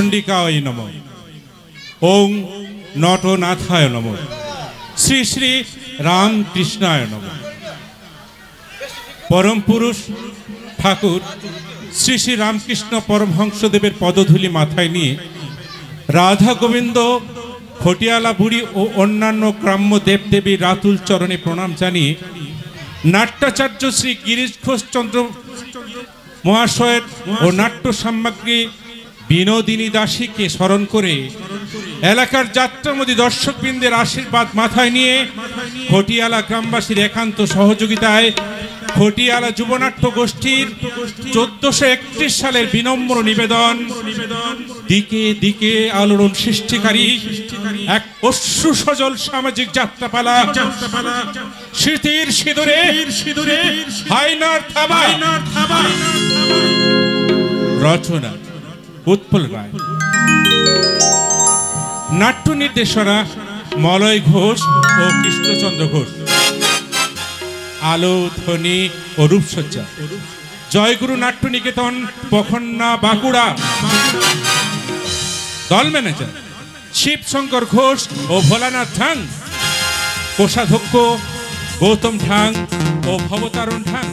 চণ্ডিকায় নমঃ। ওং নটনাথায় নমঃ। শ্রী শ্রী রামকৃষ্ণায় নমঃ। পরম পুরুষ ঠাকুর শ্রী শ্রী রামকৃষ্ণ পরমহংসদেবের পদধূলি মাথায় নিয়ে রাধা গোবিন্দ, খটিয়ালা বুড়ি ও অন্যান্য গ্রাম্য দেবদেবীর রাতুল চরণে প্রণাম জানিয়ে নাট্যাচার্য শ্রী গিরিশ ঘোষচন্দ্র মহাশয়ের ও নাট্য সামগ্রী বিনোদিনী দাসীকে স্মরণ করে এলাকার যাত্রামোদী দর্শকবৃন্দের আশীর্বাদ মাথায় নিয়ে খটিয়ালা গ্রামবাসীর একান্ত সহযোগিতায় খটিয়ালা যুবনাট্য গোষ্ঠীর 1431 সালের বিনম্র নিবেদন দিকে দিকে আলোড়ন সৃষ্টিকারী এক অশ্রু সজল সামাজিক যাত্রাপালা স্মৃতির সিঁদুরে হায়নার থাবা। রচনা উৎপল রায়, নাট্য নির্দেশনা মলয় ঘোষ ও কৃষ্ণচন্দ্র ঘোষ, আলো ধ্বনি ও রূপসজ্জা জয়গুরু নাট্য নিকেতন, পখন্না, বাঁকুড়া। দল ম্যানেজার শিবশঙ্কর ঘোষ ও ভোলানাথ ঢাং, কোষাধ্যক্ষ গৌতম ঢাং ও ভবতারণ ঢাং।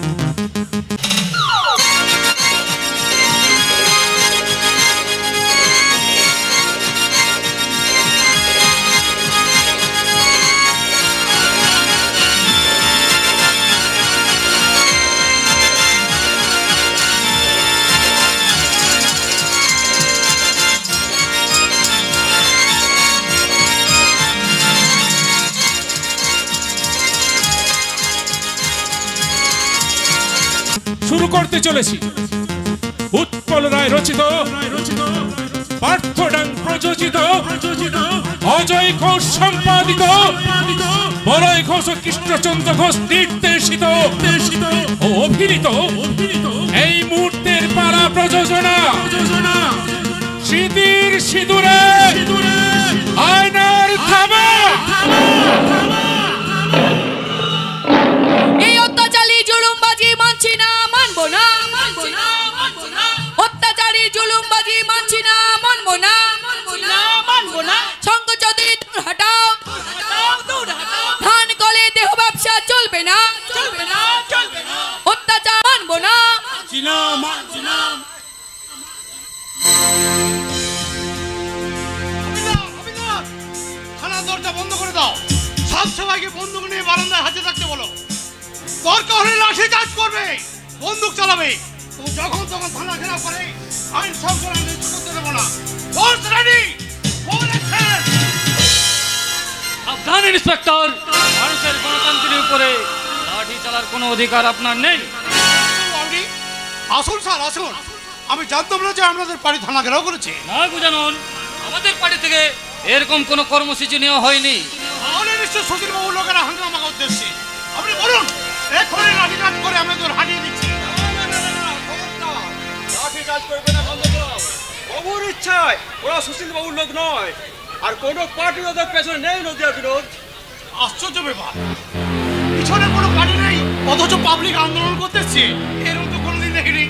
শুরু করতে চলেছি উৎপল রায় রচিত, পার্থ ডাং প্রযোজিত, অজয় ঘোষ সম্পাদিত, বলয় ঘোষ ও কৃষ্ণচন্দ্র ঘোষ নির্দেশিত ও অভিনীত এই মুহূর্তের পালা প্রযোজনা স্মৃতির সিঁদুরে আয়নার থাবা। অত্যাচারী জুলুমবাজি মানছি না, মানবো না, সঙ্গ চৌধুরী হাটাও, ধান কলে দেহ ব্যবসা চলবে না, অত্যাচার মানবো না। থানার দরজা বন্ধ করে দাও, সব সবাইকে বন্দুক নিয়ে বারান্দায় হাতে থাকতে বলো। দরকার হলে লাঠি চার্জ করবে, বন্দুক চালাবে। যখন তখন থানা ঘেরাও করে আইন শৃঙ্খলা নিশ্চিত করতে দেবো না। ফোর্স রেডি, সাবধান ইন্সপেক্টর, মানুষের গণতন্ত্রের উপরে লাঠি চালার কোনো অধিকার আপনার নেই। আসুন স্যার আসুন, আমি জানতাম না যে আপনাদের পার্টি থানা ঘেরাও করেছে। না বুঝানুন, আমাদের পার্টি থেকে এরকম কোনো কর্মসূচি নেওয়া হয়নি। তাহলে নিশ্চয় সুধীর বাবুর লোকেরা হাঙ্গামা উদ্দেশ্যে। আপনি বলুন, এক্ষুনি লাঠি চার্জ করে আমি তোর হারিয়ে দিচ্ছি। বাবুর ইচ্ছায় ওরা সুশীল বাবুর লোক নয়, আর কোনো পার্টি ওদের পেছনে নেই। নদিয়া বিরোধ আশ্চর্য ব্যাপার, পিছনে কোনো পার্টি নেই অথচ পাবলিক আন্দোলন করতেছে, এরকম তো কোনোদিন দেখিনি।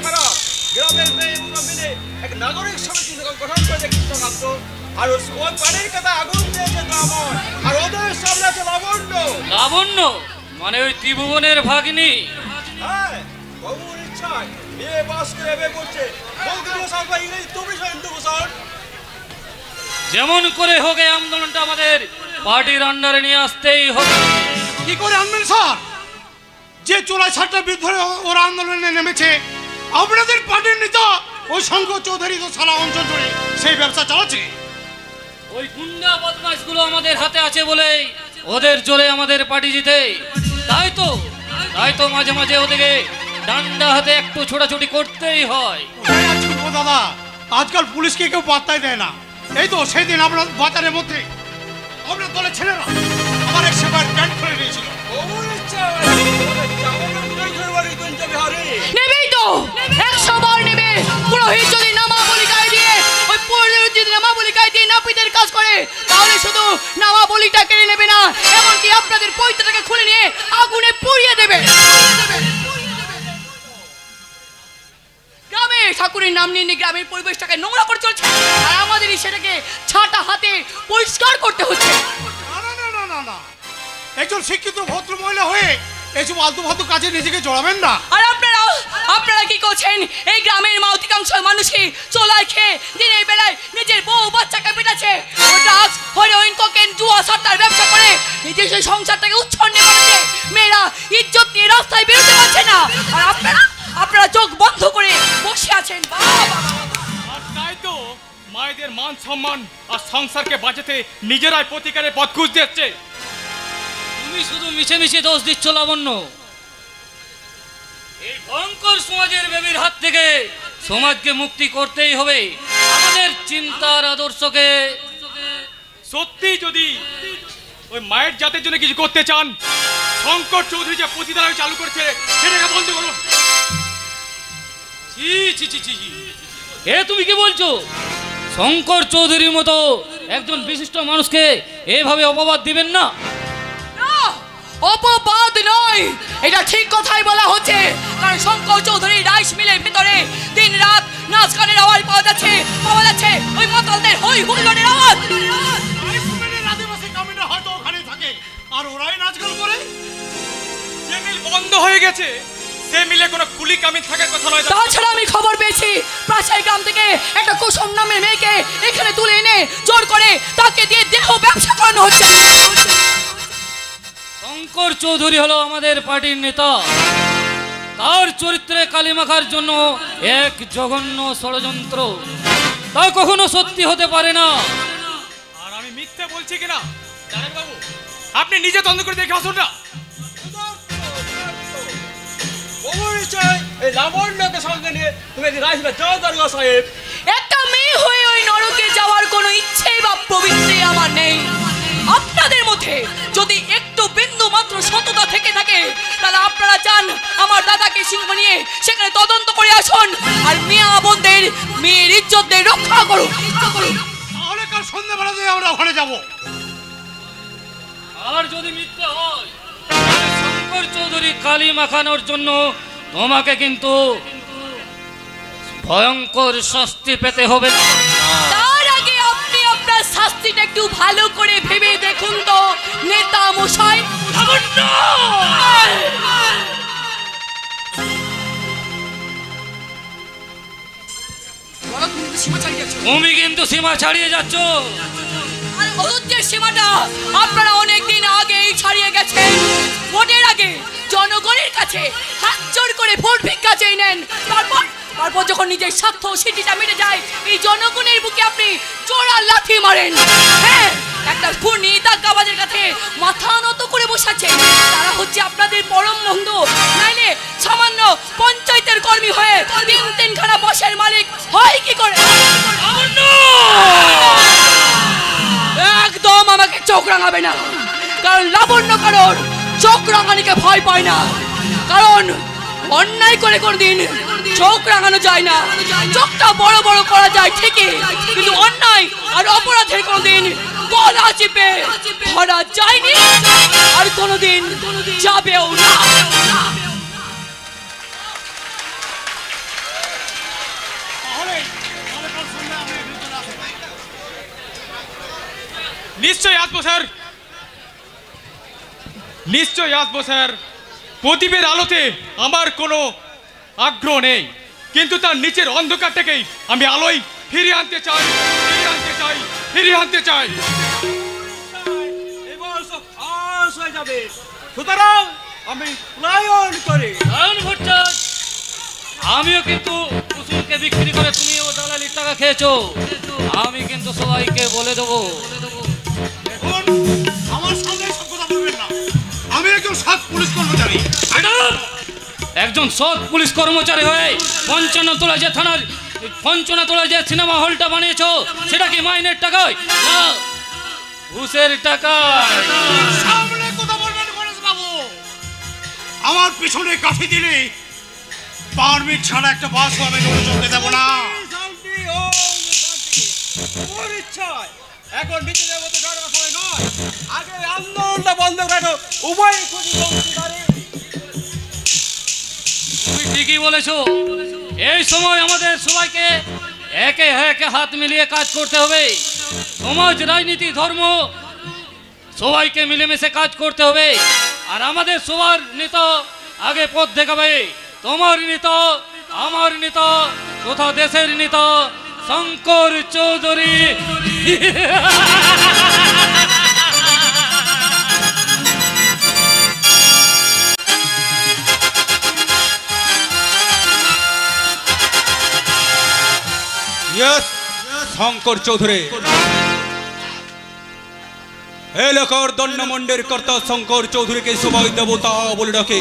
খারাপ গ্রামের মেয়েরা মিলে এক নাগরিক সমিতি গঠন করে কৃষ্ণকান্ত, আর ওই পাড়ির কথা আগুন দিয়েছে ব্রাহ্মণ, আর ওদের সামনে আছে লাবণ্য। লাবণ্য মানে ওই ত্রিভুবনের ভাগিনী? হ্যাঁ, বাবুর ইচ্ছায় বিয়ে পাস করে এবে করছে। তুমি হিন্দু ঘোষণ যেমন করে হোক এই আন্দোলনটা আমাদের পার্টির আন্ডারে নিয়ে আসতেই হবে। কি করে আনবেন স্যার? যে চোরাই ছাড়টার বিরুদ্ধে ওরা আন্দোলনে নেমেছে, আপনাদের পার্টির নেতা ওই শঙ্কর চৌধুরী তো সারা অঞ্চল জুড়ে সেই ব্যবসা চালাচ্ছে। ওই গুন্ডা বদমাশগুলো আমাদের হাতে আছে বলেই ওদের জোরে আমাদের পার্টি জিতে। তাই তো মাঝে মাঝে ওদেরকে ডান্ডা হাতে একটু ছোটাছুটি করতেই হয়। দাদা, আজকাল পুলিশকে কেউ পাত্তাই দেয় না। এই তো সেদিন আপনার বাজারের মধ্যে আপনার দলের ছেলেরা আমার এক সেবার প্যান্ট খুলে নিয়েছিল। নেবেই তো 100 বার নেবে। পুরোহিত যদি নামাবলি গায়ে দিয়ে, ওই পুরোহিত যদি নামাবলি গায়ে দিয়ে নাপিতের কাজ করে, তাহলে শুধু নামাবলিটা কেড়ে নেবে না, এমনকি আপনাদের পৈতটাকে খুলে নিয়ে আগুনে পুড়িয়ে দেবে। গ্রামে ঠাকুরের নাম নিয়ে গ্রামের পরিবেশটাকে নোংরা করে চলছে, আর আমাদেরই সেটাকে ছাটা হাতে পরিষ্কার করতে হচ্ছে। না না না না না না, একজন শিক্ষিত ভদ্র মহিলা হয়ে এইসব আলতু ফালতু কাজে নিজেকে জড়াবেন না। আর আপনারা কি করছেন? এই গ্রামের অধিকাংশ মানুষই চোলাই খেয়ে দিনের বেলায় নিজের বউ বাচ্চাকে পেটাচ্ছে, ড্রাগস, হেরোইন, কোকেন, জুয়া সাট্টার ব্যবসা করে নিজের সেই সংসারটাকে উচ্ছন্নে করেছে। মেয়েরা ইজ্জত নিয়ে রাস্তায় বেরোতে পারছে না, আর আপনারা চোখ বন্ধ করে বসে আছেন। আর তাই তো মায়েদের মান সম্মান আর সংসারকে বাঁচাতে নিজেরাই প্রতিকারের পথ খুঁজতে যাচ্ছে। তুমি শুধু মিছে মিছে দোষ দিচ্ছ লাবণ্য। এই ভয়ঙ্কর সমাজের বেবির হাত থেকে সমাজকে মুক্তি করতেই হবে। আমাদের চিন্তার আদর্শকে সত্যি যদি ওই মায়ের জাতের জন্য কিছু করতে চান, শঙ্কর চৌধুরী যে প্রতিদান চালু করছে সেটাকে বন্ধ করুন। ছি ছি ছি ছি, এ তুমি কি বলছো? শঙ্কর চৌধুরীর মতো একজন বিশিষ্ট মানুষকে এভাবে অপবাদ দিবেন না। অপবাদ নয়, এটা ঠিক কথাই বলা হচ্ছে। কারণ শঙ্কর চৌধুরী রাইস মিলের ভিতরে দিন রাত নাচ গানের আওয়াজ পাওয়া যাচ্ছে ওই মাতালদের হই হুল্লোড়ের আওয়াজ। আদিবাসী কামিনা হয়তো ওখানে থাকে, আর ওরাই নাচ গান করে। যে মিল বন্ধ হয়ে গেছে সে মিলে কোনো কুলি কামিন থাকার কথা নয়। তাছাড়া আমি খবর পেয়েছি প্রাচাই গ্রাম থেকে একটা কুসুম নামের মেয়েকে এখানে তুলে এনে জোর করে তাকে দিয়ে দেহ ব্যবসা করানো হচ্ছে। শঙ্কর চৌধুরী হলো আমাদের পার্টির নেতা, তার চরিত্রে কালি মাখার জন্য এক জঘন্য ষড়যন্ত্র, তা কখনো সত্যি হতে পারে না। আর আমি মিথ্যে বলছি কিনা জানেন বাবু, আপনি নিজে তদন্ত করে দেখে আসুন না। এই লাবণ্যকে সঙ্গে নিয়ে তুমি রাইসবে যাও দরগা সাহেব। একটা মেয়ে হয়ে ওই নরকে যাওয়ার কোনো ইচ্ছেই বা প্রবৃত্তি আমার নেই। আপনাদের মধ্যে যদি একটু বিন্দু মাত্র সততা থেকে থাকে তাহলে আপনারা যান আমার দাদাকে সিংহ নিয়ে সেখানে তদন্ত করে আসুন, আর মিয়া বোনদের মেয়ের ইজ্জতদের রক্ষা করুন। তাহলে কাল সন্ধ্যাবেলাতে আমরা ওখানে যাব। আর যদি মিথ্যে হয় তাহলে শঙ্কর চৌধুরী কালি মাখানোর জন্য তোমাকে কিন্তু ভয়ঙ্কর শাস্তি পেতে হবে। তার আগে আপনি আপনার শাস্তিটা একটু ভালো করে ভেবে দেখুন তো নেতা মশাই। তুমি কিন্তু সীমা ছাড়িয়ে যাচ্ছ। আর অযুদ্ধের সীমাটা আপনারা অনেকদিন আগেই ছাড়িয়ে গেছেন। ভোটের আগে জনগণের কাছে হাত জোর করে ভোট ভিক্ষা চেয়ে নেন, তারপর যখন নিজের স্বার্থ সিটিটা মিটে যায় এই জনগণের বুকে আপনি চোরা লাথি মারেন। হ্যাঁ, একটা খুনি দাঙ্গাবাজের কাছে মাথা নত করে বসাচ্ছেন, তারা হচ্ছে আপনাদের পরম বন্ধু। নাইলে সামান্য পঞ্চায়েতের কর্মী হয়ে তিনখানা বসের মালিক হয় কি করে? একদম আমাকে চোখ রাঙাবে না, কারণ লাবণ্য কারণ চোখ রাঙানিকে ভয় পায় না। কারণ অন্যায় করে কোনদিন চোখ রাঙানো যায় না। চোখটা বড় বড় করা যায় ঠিকই, কিন্তু অন্যায় আর অপরাধের কোনদিন গলা চিপে ধরা যায়নি, আর কোনদিন যাবেও না। নিশ্চয়ই আসবো স্যার, নিশ্চয়ই আসবো স্যার। প্রদীপের আলোতে আমার কোনো আগ্রহ নেই, কিন্তু তার নিচের অন্ধকারটাকেই আমি আলোয় ফিরিয়ে আনতে চাই, ফিরিয়ে আনতে চাই, ফিরিয়ে আনতে চাই। এবার সব ফাঁস হয়ে যাবে, সুতরাং আমি প্লায়ন করি। আমিও কিন্তু কুসুমকে বিক্রি করে তুমিও দালালির টাকা খেয়েছো, আমি কিন্তু সবাইকে বলে দেবো। আমার সামনে সব কথা বলবেন না, আমি একজন সৎ পুলিশ কর্মচারী। একজন সৎ পুলিশ কর্মচারী হয়ে পঞ্চনাতলা যে থানার পঞ্চনাতলা যে সিনেমা হলটা বানিয়েছো সেটা কি মাইনের টাকায় না ঘুষের টাকায়? সামনে কথা বলবেন গণেশ বাবু। আমার পিছনে কাঠি দিলে পারমিট ছাড়া একটা বাস আমি চলতে দেবো না। শান্তি ও শান্তি, ওর ইচ্ছায় এখন নিজেদের মতো ঝগড়া করে নয়, আগে আন্দোলনটা বন্ধ রাখো। উভয় খুঁজি বংশীধারী তুমি ঠিকই বলেছো। এই সময় আমাদের সবাইকে একে একে হাত মিলিয়ে কাজ করতে হবে। সমাজ, রাজনীতি, ধর্ম সবাইকে মিলেমিশে কাজ করতে হবে। আর আমাদের সবার নেতা আগে পথ দেখাবে। তোমার নেতা, আমার নেতা তথা দেশের নেতা শঙ্কর চৌধুরী। শঙ্কর চৌধুরী এলাকার দণ্ডমণ্ডের কর্তা শঙ্কর চৌধুরীকে সবাই দেবতা বলে ডাকে।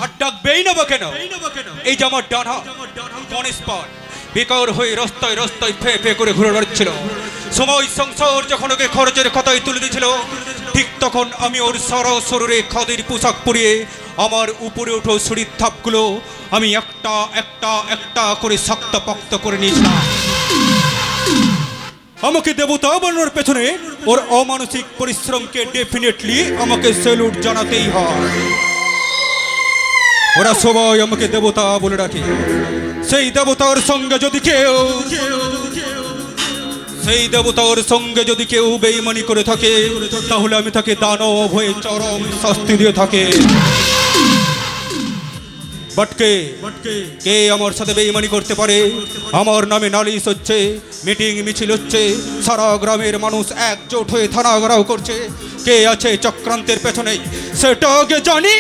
আর ডাকবেই না বা কেন? এই যে আমার ডানা গণেশ পান বেকার হয়ে রাস্তায় রাস্তায় ফে ফে করে ঘুরে বেড়াচ্ছিল। সময় সংসার যখন ওকে খরচের খাতায় তুলে দিয়েছিল, ঠিক তখন আমি ওর সারা শরীরে খাদির পোশাক পরিয়ে আমার উপরে উঠো শরীর ধাপগুলো আমি একটা একটা একটা করে শক্ত পক্ত করে নিয়েছিলাম। আমাকে দেবতা বানানোর পেছনে ওর অমানসিক পরিশ্রমকে ডেফিনেটলি আমাকে স্যালুট জানাতেই হয়। ওরা সবাই আমাকে দেবতা বলে ডাকে। সেই দেবতার সঙ্গে যদি কেউ বেঈমানি করে থাকে, তাহলে আমি তাকে দানব হয়ে চরম শাস্তি দিয়ে থাকে। কে আমার সাথে বেঈমানি করতে পারে? আমার নামে নালিশ হচ্ছে, মিটিং মিছিল হচ্ছে, সারা গ্রামের মানুষ একজোট হয়ে থানা ঘেরাও করছে। কে আছে চক্রান্তের পেছনে সেটা আগে জানি।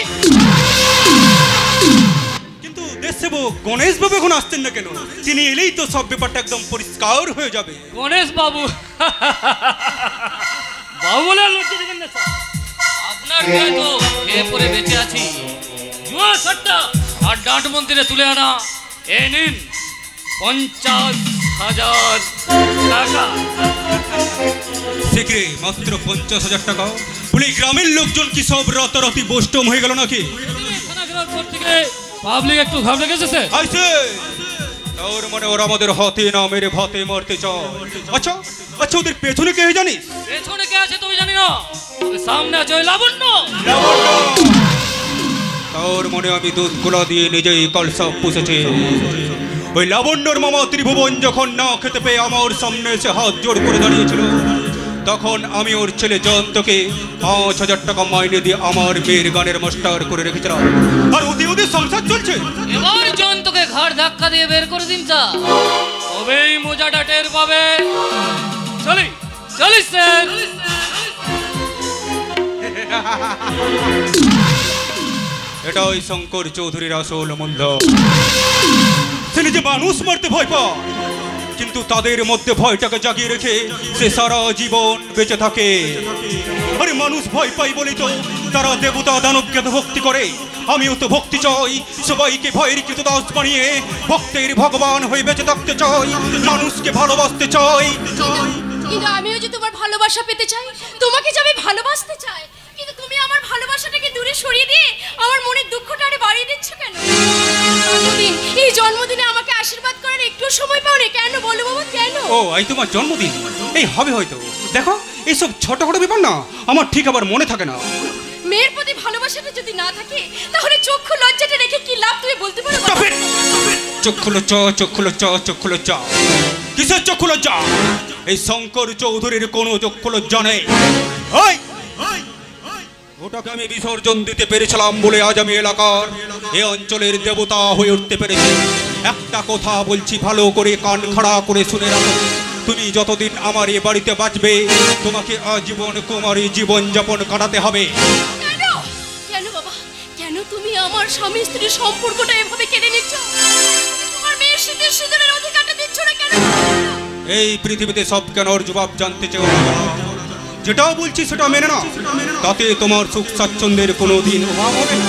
কিন্তু দেশসেবক গণেশ বাবু এখন আসছেন না কেন? তিনি এলেই তো সব ব্যাপারটা একদম পরিষ্কার হয়ে যাবে। গণেশ বাবু বাবু বলে লজ্জা দেবেন না স্যার। আপনার গায়ে তো খেয়ে পরে বেঁচে আছি। জুয়া সট্টা আর ডাঁট মন্দিরে তুলে আনা এ নিন 50,000 টাকা। শিগগিরি মাত্র 50,000 টাকা? বলি গ্রামের লোকজন কি সব রাতারাতি বষ্টম হয়ে গেল নাকি? পাবলিক একটু ঘাবড়ে গেছে স্যার। তোর মানে ওরা আমাদের হাতে না মেরে ভাতে মারতে চায়। আচ্ছা আচ্ছা, ওদের পেছনে কে জানিস? পেছনে কে আছে তুমি জানি না, সামনে আছে ওই লাবণ্য। তোর মনে আমি দুধ গোলা দিয়ে নিজেই কলসা পুষেছি। ওই লাবণ্যর মামা ত্রিভুবন যখন না খেতে পেয়ে আমার সামনে এসে হাত জোড় করে দাঁড়িয়েছিল, তখন আমি ওর ছেলে জয়ন্তকে 5,000 টাকা মাইনে দিয়ে আমার মেয়ের গানের মাস্টার করে রেখেছিলাম। আর ওদের সংসার চলছে। এবার জয়ন্তকে ঘাড় ধাক্কা দিয়ে বের করে দিন তা, তবেই মজাটা টের পাবে। চলিস স্যার। এটা ওই শঙ্কর চৌধুরীর আসল মন্দ। সে নিজে মানুষ মারতে ভয় পায়, কিন্তু তাদের মধ্যে ভয়টাকে জাগিয়ে রেখে সে সারা জীবন বেঁচে থাকে। আরে মানুষ ভয় পাই বলেই তো তারা দেবতা দানবকে তো ভক্তি করে। আমিও তো ভক্তি চাই, সবাইকে ভয়ের কৃতদাস বানিয়ে ভক্তের ভগবান হয়ে বেঁচে থাকতে চাই, মানুষকে ভালোবাসতে চাই। কিন্তু আমিও যে তোমার ভালোবাসা পেতে চাই, তোমাকে যে আমি ভালোবাসতে চাই, কিন্তু তুমি আমার ভালোবাসাটাকে দূরে সরিয়ে দিয়ে আমার মনের দুঃখটা আরে বাড়িয়ে দিচ্ছ কেন? এই জন্মদিনে আমাকে আশীর্বাদ করার একটু সময় পাও না কেন? বলো বাবা কেন? ও এই তোমার জন্মদিন এই হবে হয়তো। দেখো এইসব ছোটখাটো ব্যাপার না আমার ঠিক আবার মনে থাকে না। মেয়ের প্রতি ভালোবাসাটা যদি না থাকে, তাহলে চক্ষু লজ্জাটা রেখে কি লাভ তুমি বলতে পারো? চক্ষু লজ্জা কিসের চক্ষু লজ্জা? এই শঙ্কর চৌধুরীর কোনো চক্ষু লজ্জা নেই। ওটাকে আমি বিসর্জন দিতে পেরেছিলাম বলে আজ আমি এলাকার এই অঞ্চলের দেবতা হয়ে উঠতে পেরেছি। একটা কথা বলছি, ভালো করে কান খাড়া করে শুনে রাখো। তুমি যতদিন আমার এ বাড়িতে বাঁচবে, তোমাকে আজীবন কুমারী জীবন যাপন কাটাতে হবে। কেন বাবা, কেন তুমি আমার স্বামী স্ত্রীর সম্পর্কটা এভাবে কেড়ে নিচ্ছ? তোমার মেয়ের শীতের সিঁদুরের অধিকারটা দিচ্ছ না কেন? এই পৃথিবীতে সব কেনর জবাব জানতে চাও না। যেটাও বলছি সেটা মেনে নাও, তাতে তোমার সুখ স্বাচ্ছন্দ্যের কোনো দিন অভাব হবে না।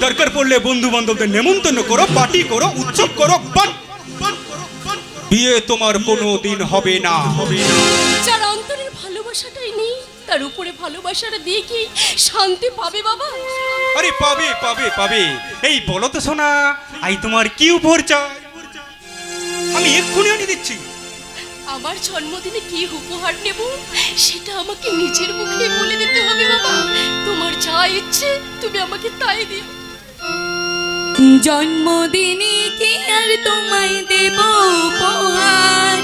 দরকার পড়লে বন্ধু বান্ধবদের নেমন্তন্ন করো, পার্টি করো, উৎসব করো, বিয়ে তোমার কোনো দিন হবে না। যার অন্তরের ভালোবাসাটাই নেই, তার উপরে ভালোবাসাটা দিয়ে কি শান্তি পাবে বাবা? আরে পাবে। এই বলো তো সোনা, আই তোমার কি উপহার চাই? আমি এক্ষুনি আনিয়ে দিচ্ছি। আমার জন্মদিনে কি উপহার নেব সেটা আমাকে নিজের মুখে বলে দিতে হবে বাবা। তোমার যা ইচ্ছে তুমি আমাকে তাই দিও। জন্মদিনে কি আর তোমায় দেব উপহার,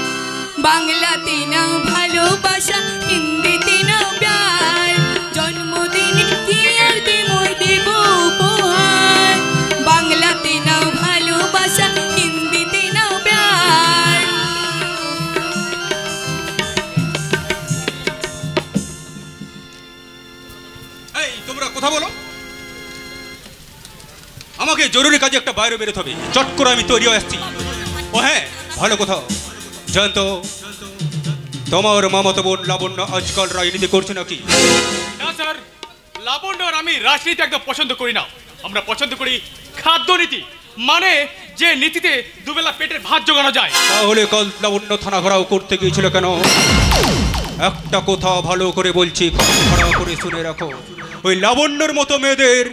বাংলাতে না ভালোবাসা, হিন্দিতে না প্যার। জন্মদিনে কি আর দেব উপহার, বাংলাতে না ভালোবাসা, হিন্দিতে না প্যার। এই তোমরা কথা বলো, আমাকে জরুরি কাজে একটা বাইরে বেরোতে হবে, চট করে আমি তৈরি হয়ে আসছি। ও হ্যাঁ, ভালো কথা জানতো তোমার মামাতো বোন লাবণ্য আজকাল রাজনীতি করছে নাকি? না স্যার, লাবণ্য আর আমি রাজনীতি একদম পছন্দ করি না। আমরা পছন্দ করি খাদ্য নীতি, মানে যে নীতিতে দুবেলা পেটের ভাত জোগানো যায়। তাহলে কাল লাবণ্য থানা ঘেরাও করতে গিয়েছিল কেন? একটা কথা ভালো করে বলছি, ভালো করে শুনে রাখো, ওই লাবণ্যর মতো মেয়েদের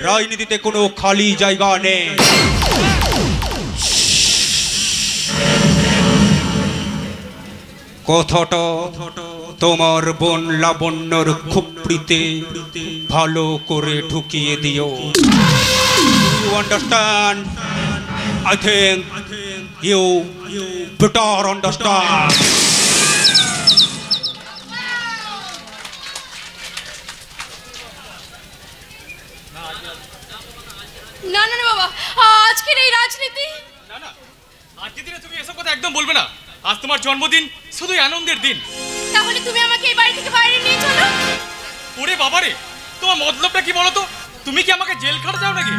রাজনীতিতে কোনো খালি জায়গা নেই। কথাটা তোমার বোন লাবণ্যর খুপড়িতে ভালো করে ঢুকিয়ে দিও। You understand? I think you better understand. না না না বাবা, আজকের এই রাজনীতি। না না, আজকের দিনে তুমি এসব কথা একদম বলবে না। আজ তোমার জন্মদিন, শুধুই আনন্দের দিন। তাহলে তুমি আমাকে এই বাড়ি থেকে বাইরে নিয়ে চলো। ওরে বাবারে, তোমার মতলবটা কি বলো তো? তুমি কি আমাকে জেল খাটা চাও নাকি?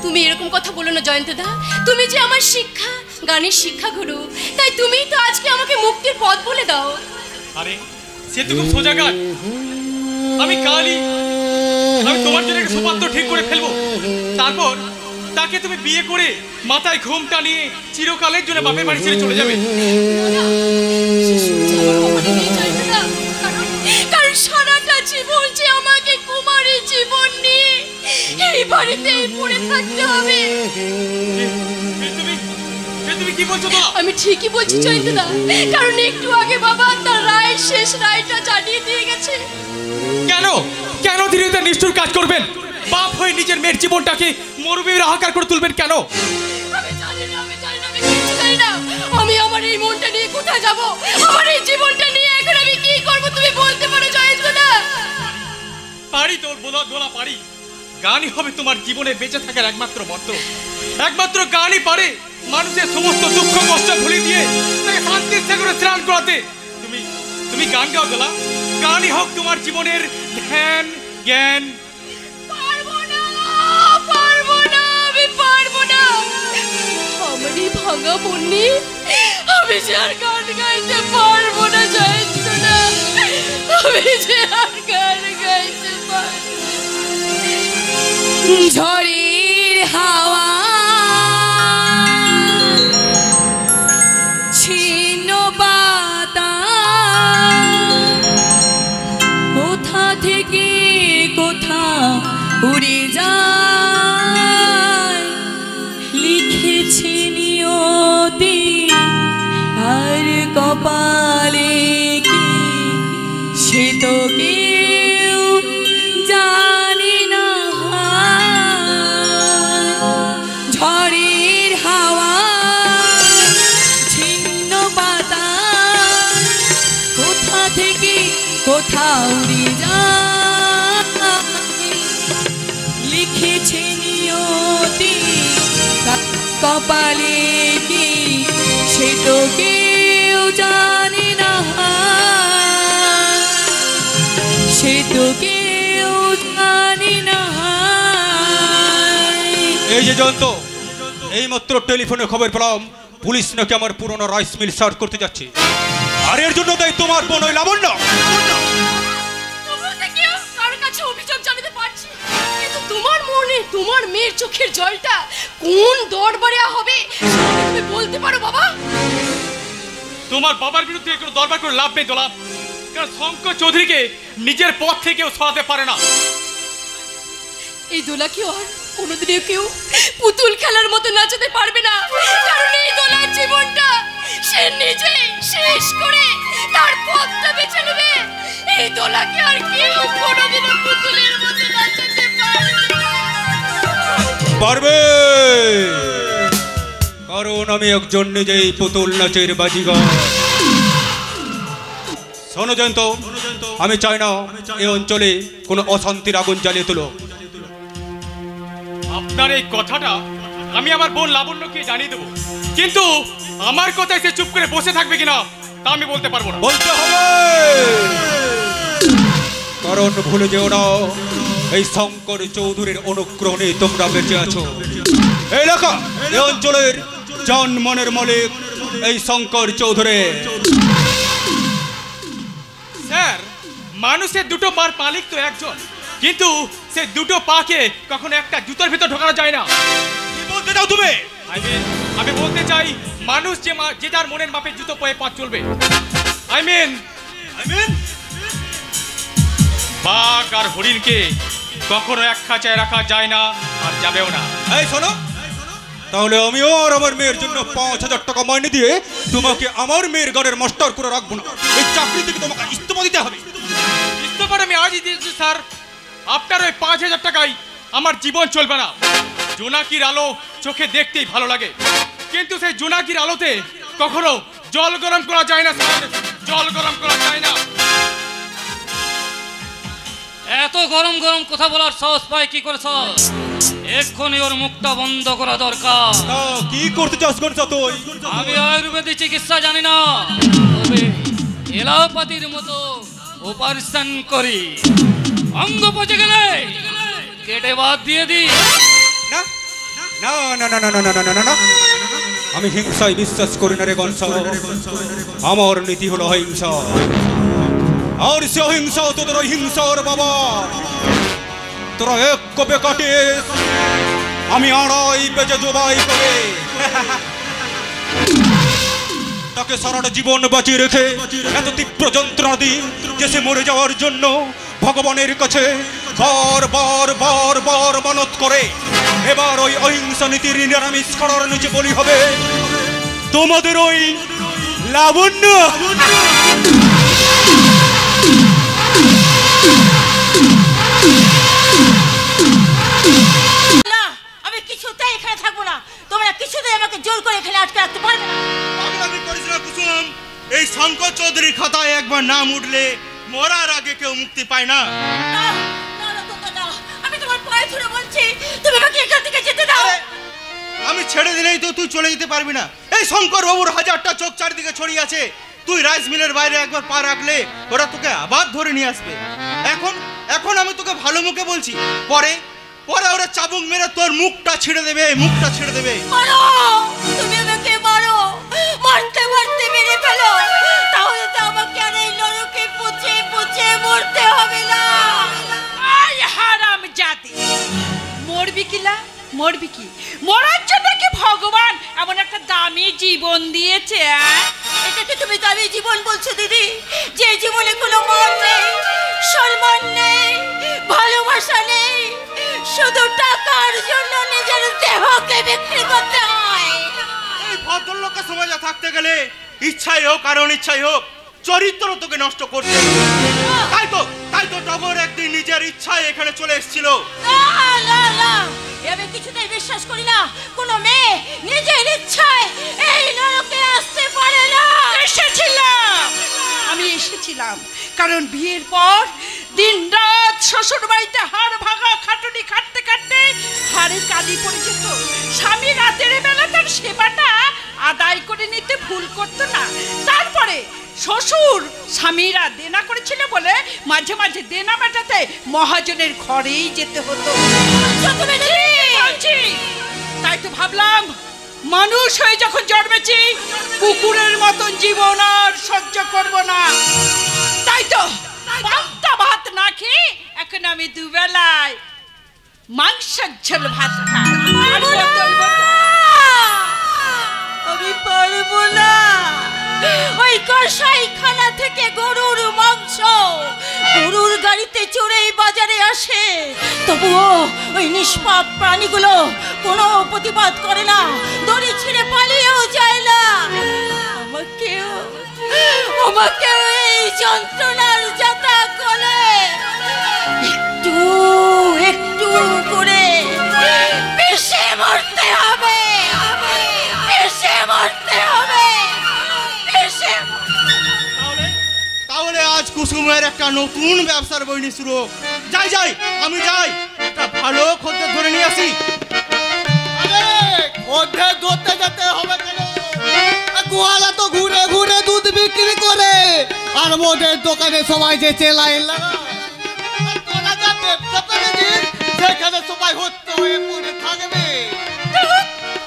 তুমি এরকম কথা বলো না জয়ন্তদা, তুমি যে আমার শিক্ষা, গানের শিক্ষা গুরু, তাই তুমিই তো আজকে আমাকে মুক্তির পথ বলে দাও। আরে সে তো খুব সোজা গান। আমি কালই তোমার জন্য একটা সুপাত্র ঠিক করে ফেলবো, তারপর তাকে তুমি বিয়ে করে মাথায় ঘুমটা নিয়ে চিরকালের জন্য বাপের বাড়ি ছেড়ে চলে যাবে। কারণ সারাটা জীবন যে আমাকে কুমারী জীবন নিয়ে এই বাড়িতেই পড়ে থাকতে হবে। তুমি কি বলছো? তো আমি ঠিকই বলছি জয়ন্তদা, কারণ একটু আগে বাবা তার রায়, শেষ রায়টা জানিয়ে দিয়ে গেছে। কেন কেন তিনি তার নিষ্ঠুর কাজ করবেন? বাপ হয়ে নিজের মেয়ের জীবনটাকে মরুভূমির হাহাকার করে তুলবেন কেন? আমি জানি না, আমি কিচ্ছু জানি না। আমি আমার এই মনটা নিয়ে কোথায় যাব, আমার এই জীবনটা নিয়ে এখন আমি কি করব তুমি বলতে পারো জয়ন্তদা? পারি তোর দোলা পারি। গানই হবে তোমার জীবনে বেঁচে থাকার একমাত্র মন্ত্র। একমাত্র গানই পারে মানুষের সমস্ত দুঃখ কষ্ট ভুলে দিয়ে তাকে শান্তির সাগরে স্নান করাতে। তুমি গান গাও দোলা, গানই হোক তোমার জীবনের ধ্যান জ্ঞান। পারবো না, আমি পারবো না। আমার এই ভাঙা মন নিয়ে আমি যে আর গান গাইতে পারবো না জয়ন্তদা, আমি যে আর গান গাইতে পারবো না। ঝড়ের হাওয়া ছিন্ন বাতাস কোথা থেকে কোথা উড়ে যায়, লিখেছে নিয়তি আর কপালে কি সে তো কেউ জানে না। ঝড়ের হাওয়া ছিন্ন বাতাস কোথা থেকে কোথা উড়ে যায়, লিখেছে নিয়তি কপালে কি সে তো কেউ জানে না, সে তো কেউ জানে না। এই যে জয়ন্ত, এই মাত্র টেলিফোনে খবর পেলাম পুলিশ নাকি আমার পুরনো রাইস মিল সার্চ করতে যাচ্ছে। আর এর জন্য তাই তোমার বোন ওই লাবণ্য। কারোর কাছে অভিযোগ জানাতে পারছি, কিন্তু তোমার মনে তোমার মেয়ের চোখের জলটা কোন দরবারে হবে তুমি বলতে পারো বাবা? তোমার বাবার বিরুদ্ধে কোনো দরবার করে লাভ নেই দোলা, কারণ শঙ্কর চৌধুরীকে নিজের পথ থেকেও সরাতে পারে না। এই দোলা কি আর কোনোদিনও কেউ পুতুল খেলার মতো নাচাতে পারবে না, কারণ এই দোলার জীবনটা সে নিজে শেষ করে তার পথটা বেছে নেবে। এই দোলাকে আর কেউ কোনোদিনও পুতুলের মতো নাচাতে পারবে, কারণ আমি একজন নিজেই পুতুল নাচের বাজিগার। শোনো জয়ন্ত, আমি চাই না এই অঞ্চলে কোনো অশান্তির আগুন জ্বালিয়ে তুলো। আপনার এই কথাটা আমি আমার বোন লাবণ্যকে জানিয়ে দেবো, কিন্তু আমার কথায় সে চুপ করে বসে থাকবে কিনা তা আমি বলতে পারবো না। বলতে হবে, কারণ ভুলে যেও না এই শঙ্কর চৌধুরীর অনুগ্রহণে তোমরা বেঁচে আছো। এই এলাকা, এই অঞ্চলের জান মনের মালিক এই শঙ্কর চৌধুরী। স্যার, মানুষের দুটো পার মালিক তো একজন, কিন্তু সে দুটো পাকে কখনো একটা জুতোর ভিতর ঢোকানো যায় না। কি বলতে চাও তুমি? আমি বলতে চাই, মানুষ যে যার মনের মাপে জুতো পয়ে পথ চলবে। আই মিন বাঘ আর হরিণকে কখনো এক খাঁচায় রাখা যায় না, আর যাবেও না। এই শোনো, তাহলে আমিও আর আমার মেয়ের জন্য 5,000 টাকা মাইনে দিয়ে তোমাকে আমার মেয়ের ঘরের মাস্টার করে রাখবো না। এই চাকরি থেকে তোমাকে ইস্তফা দিতে হবে। ইস্তফাটা আমি আজই দিয়েছি স্যার। আপনার ওই 5,000 টাকায় আমার জীবন চলবে না। জোনাকির আলো চোখে দেখতেই ভালো লাগে, কিন্তু সেই জোনাকির আলোতে কখনো জল গরম করা যায় না স্যার, জল গরম করা যায় না। এত গরম গরম কথা বলার সাহস পায় কি করে স্যার? এক্ষুনি ওর মুখটা বন্ধ করা দরকার। কি করতে চাস গনসা তুই? আমি আয়ুর্বেদিক চিকিৎসা জানি না, তবে এলোপ্যাথির মতো অপারেশন করি। অঙ্গ পচে গেলে কেটে বাদ দিয়ে দি। না না না না না না না না না, আমি হিংসায় বিশ্বাস করি না রে গনসা। আমার নীতি হলো হিংসা, আর সে হিংসা তোদের হিংসার বাবা। তোরা এক কপে কাটিস, আমি আড়াই পেজে জবাই করে তাকে সারাটা জীবন বাঁচিয়ে রেখে এত তীব্র যন্ত্রণা দিই যে সে মরে যাওয়ার জন্য ভগবানের কাছে বার বার বার বার মানত করে। এবার ওই অহিংসা নীতির নিরামিষ করার নিচে বলি হবে তোমাদের ওই লাবণ্য। আমি কিছুতেই এখানে থাকবো না। তোমরা কিছুতেই আমাকে জোর করে এখানে আটকে রাখতে পারবে না। পাগলামি করিস না কুসুম। এই শঙ্কর চৌধুরীর খাতায় একবার নাম উঠলে মরার আগে কেউ মুক্তি পায় না। আমি তোমার পায়ে ধরে বলছি, তুমি আমাকে এখান থেকে যেতে দাও। আমি ছেড়ে দিলেই তো তুই চলে যেতে পারবি না। এই শঙ্কর বাবুর 1000টা চোখ চারিদিকে ছড়িয়ে আছে। তুই রাইস মিলের বাইরে একবার পা রাখলে ওরা তোকে আবার ধরে নিয়ে আসবে। এখন আমি তোকে ভালো মুখে বলছি, পরে পরে ওরা চাবুক মেরে তোর মুখটা ছিঁড়ে দেবে, মুখটা ছিঁড়ে দেবে। মারো, তুমি আমাকে মারো, মারতে মারতে মেরে ফেলো, তাহলে তো আমাকে আর এই নরকে পচে পচে মরতে হবে না। আয় হারাম জাতি, মরবি কিলা? মরবি কি? মরার জন্য কি ভগবান এমন একটা দামি জীবন দিয়েছে? এটাকে তুমি দামি জীবন বলছো দিদি? যে জীবনে কোনো মান নেই, সম্মান নেই, ভালোবাসা নেই, শুধু টাকার জন্য নিজের দেহকে বিক্রি করতে হয়। এই ভদ্রলোকের সমাজে থাকতে গেলে ইচ্ছাই হোক আর অনিচ্ছাই হোক চরিত্র তোকে নষ্ট করতে হবে। তাই তো টগর একদিন নিজের ইচ্ছায় এখানে চলে এসেছিল। না, আমি কিছুতেই বিশ্বাস করি না কোনো মেয়ে নিজের ইচ্ছায় এই নরকে আসতে পারে না। আমি এসেছিলাম কারণ বিয়ের পর দিন রাত শ্বশুর বাড়িতে হাড় ভাঙা খাটুনি খাটতে খাটতে হাড়ে কালি পড়ে যেত। স্বামী রাতের বেলা তার সেবাটা আদায় করে নিতে ভুল করতো না। তারপরে শ্বশুর স্বামীরা দেনা করেছিল বলে মাঝে মাঝে দেনা মেটাতে মহাজনের ঘরেই যেতে হতো। তাই তো ভাবলাম মানুষ হয়ে যখন জন্মেছি কুকুরের মতন জীবন আর সহ্য করব না। তাই তো পান্তা ভাত না খেয়ে এখন আমি দুবেলায় মাংসের ঝোল ভাত খাই। আমি পারবো না। ওই কসাইখানা থেকে গরুর মাংস গরুর গাড়িতে চড়েই বাজারে আসে, তবুও ওই নিষ্পাপ প্রাণীগুলো কোনো প্রতিবাদ করে না, দড়ি ছিঁড়ে পালিয়েও যায় না। আমাকেও আমাকেও এই যন্ত্রণার যাতা করে একটু একটু করে বেশে মরতে হবে, বেশে মরতে হবে, বেশে। তাহলে আজ কুসুমের একটা নতুন ব্যবসার বইনি শুরু হোক। যাই যাই, আমি যাই, একটা ভালো খদ্দের ধরে নিয়ে আসি। খদ্দের ধরতে যেতে হবে কেন? গোয়ালা তো ঘুরে ঘুরে দুধ বিক্রি করে, আর মোদের দোকানে সবাই যে চেলাইন লাগায়। তোরা যা ব্যবসা পেরেছিস সেখানে সবাই হত্যা হয়ে পড়ে থাকবে।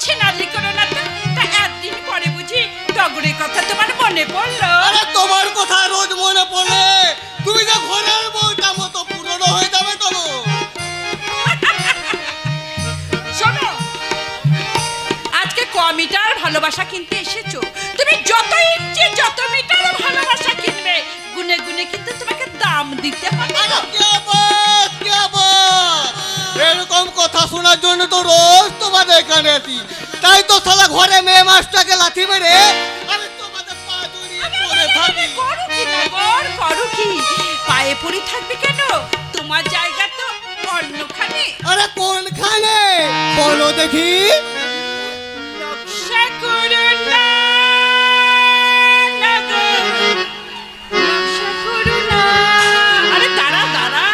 ছেনালি করো না তো। তা একদিন পরে বুঝি টগরের কথা তোমার মনে পড়লো? আরে তোমার কথা রোজ মনে পড়ে, তুমি যে ঘরের বউটা মতো পুরনো হয়ে যাবে তো। শোনো, আজকে ক মিটার ভালোবাসা কিনতে এসেছো। তুমি যত ইঞ্চি যত মিটার ভালোবাসা কিনবে, গুনে গুনে কিন্তু তোমাকে দাম দিতে হবে। এরকম কথা শোনার জন্য তো রোজ তোমাদের এখানে আছি। তাই তো শালা ঘরে মেয়ে মাছটাকে লাথি মেরে আমি তোমাদের পা জড়িয়ে পড়ে থাকি। করো কি নগর, করো কি? পায়ে পড়ে থাকবে কেন? তোমার জায়গা তো অন্যখানে। আরে কোনখানে বলো দেখি? নকশা করো না নগর, নকশা করো না। আরে দাঁড়া দাঁড়া,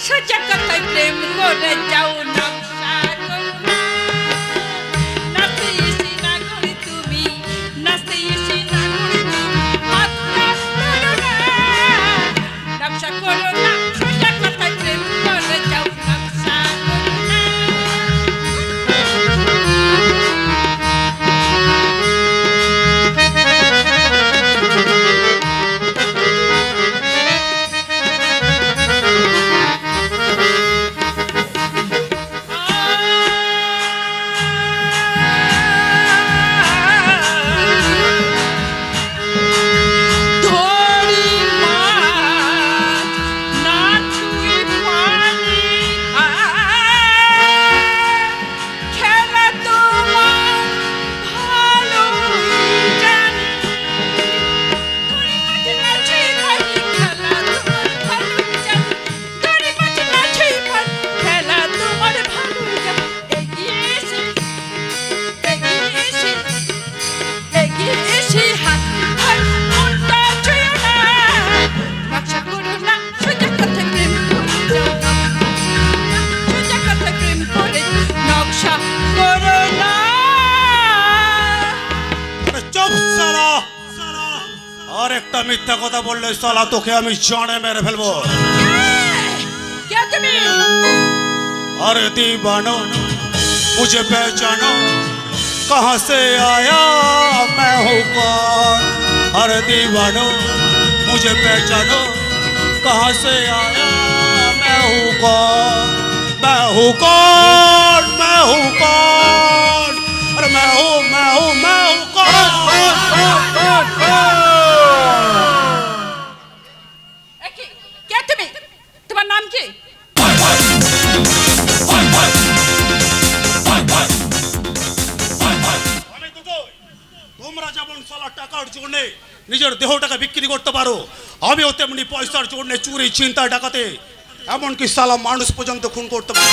সোজা কথায় প্রেম করে যাও। নকশা করো না, নাচতে এসে না করে তুমি, নাচতে এসে না করে তুমি হাতটা করো না। নকশা করো না, সোজা কথায় প্রেম করে যাও। নকশা করো না। আর একটা মিথ্যা কথা বললে সালা তোকে আমি জানে মেরে ফেলবো। क्या তুমি? अरे दीवानो मुझे पहचानो, कहाँ से आया मैं हूँ कौन। अरे दीवानो मुझे पहचानो, कहाँ से आया मैं हूँ कौन। मैं हूँ कौन, मैं हूँ कौन, अरे मैं हूँ कौन। क्या তুমি? তোমার নাম কি? তোমরা যেমন সালা টাকার জন্য নিজের দেহটাকে বিক্রি করতে পারো, আমিও তেমনি পয়সার জন্য চুরি চিন্তা ডাকাতে এমনকি সালা মানুষ পর্যন্ত খুন করতে পারো।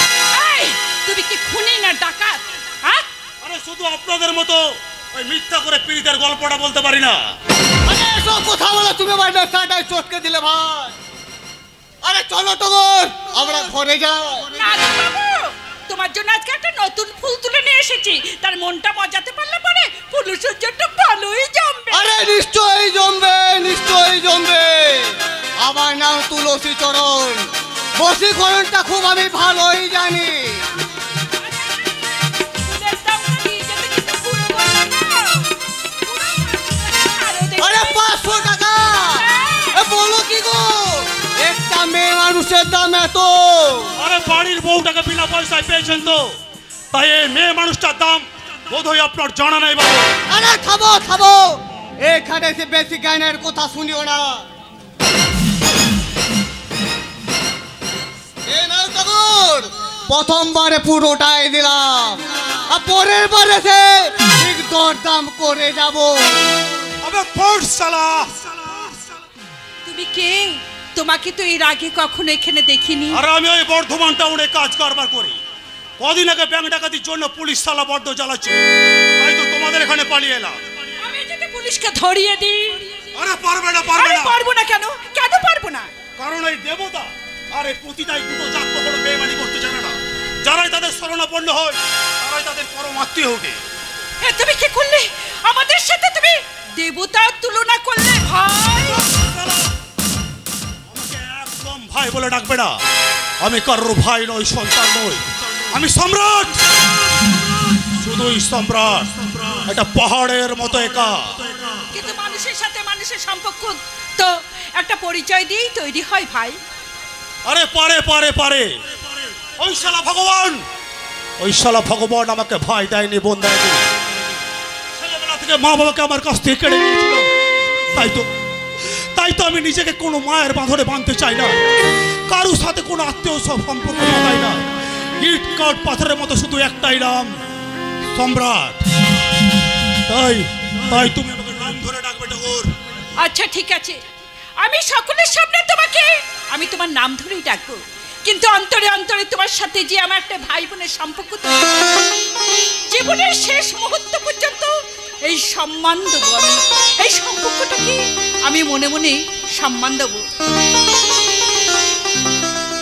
তুমি কি খুনি না ডাকাত? হ্যাঁ, আরে শুধু আপনাদের মতো ওই মিথ্যা করে পীড়িতের গল্পটা বলতে পারি না। আরে সব কথা বলে তুমি আমার রাস্তাটায় চটকে দিলে ভাই। আরে চলো টগর, আমরা ঘরে যাই। না বাবু, তোমার জন্য আজকে একটা নতুন ফুল তুলে নিয়ে এসেছি। তার মনটা মজাতে পারলে পরে পুরুষের জন্য ভালোই জমবে। আরে নিশ্চয়ই জমবে, নিশ্চয়ই জমবে। আমার নাম তুলসী চরণ, বশীকরণটা খুব আমি ভালোই জানি। আরে 500 টাকা বলো কি গো? একটা মেয়ে মানুষের দাম এত? আরে বাড়ির বউটাকে বিনা পয়সায় পেয়েছেন তো, তাই এই মেয়ে মানুষটার দাম বোধহয় আপনার জানা নাই বাবু। আরে খাবো খাবো, এখানে সে বেশি গানের কথা শুনিও না। এ নাও টগর, প্রথমবারে পুরোটাই দিলাম। আর পরের বার এসে ঠিক দরদাম করে যাব। আবে ফোর্স শালা। তুমি কে? তোমাকে তো এর আগে কখনো এখানে দেখিনি। আর আমি ওই বর্ধমান টাউনে কাজ কারবার করি। কদিন আগে ব্যাংক ডাকাতির জন্য পুলিশ শালা বড্ড জ্বালাচ্ছে, তাই তো তোমাদের এখানে পালিয়ে এলাম। আমি যদি পুলিশকে ধরিয়ে দিই? আরে পারবে না, পারবে না। পারবো না কেন? কেন পারবো না? কারণ এই দেবতা আর এই প্রতিটাই দুটো জাত কখনো বেইমানি করতে জানে না। যারাই তাদের শরণাপন্ন হয় তারাই তাদের পরম আত্মীয় ওঠে। তুমি কি করলে? আমাদের সাথে তুমি দেবতার তুলনা করলে ভাই। আমাকে একদম ভাই বলে ডাকবে না। আমি কারোর ভাই নই, সন্তান নই, আমি সম্রাট, শুধুই সম্রাট। এটা পাহাড়ের মতো একা। কিন্তু মানুষের সাথে মানুষের সম্পর্ক তো একটা পরিচয় দিয়েই তৈরি হয় ভাই। আরে পারে পারে পারে। ওই শালা ভগবান, ওই শালা ভগবান আমাকে ভাই দেয়নি, বোন দেয়নি। ছেলেবেলা থেকে মা বাবাকে আমার কাছ থেকে কেড়ে নিয়েছিল। তাই তো আমি নিজেকে কোনো মায়ের বাঁধনে বাঁধতে চাই না, কারোর সাথে কোনো আত্মীয় সম্পর্ক বাঁধাই না। ইট কাঠ পাথরের মতো শুধু একটাই নাম, সম্রাট। তাই তুমি আমাকে নাম ধরে ডাকবে ঠাকুর। আচ্ছা ঠিক আছে, আমি সকলের সামনে আমি তোমার নাম ধরেই ডাকবো, কিন্তু অন্তরে অন্তরে তোমার সাথে যে আমার একটা ভাই বোনের সম্পর্ক, জীবনের শেষ মুহূর্ত পর্যন্ত এই সম্মান দেবো। আমি এই সম্পর্কটাকে আমি মনে মনে সম্মান দেবো।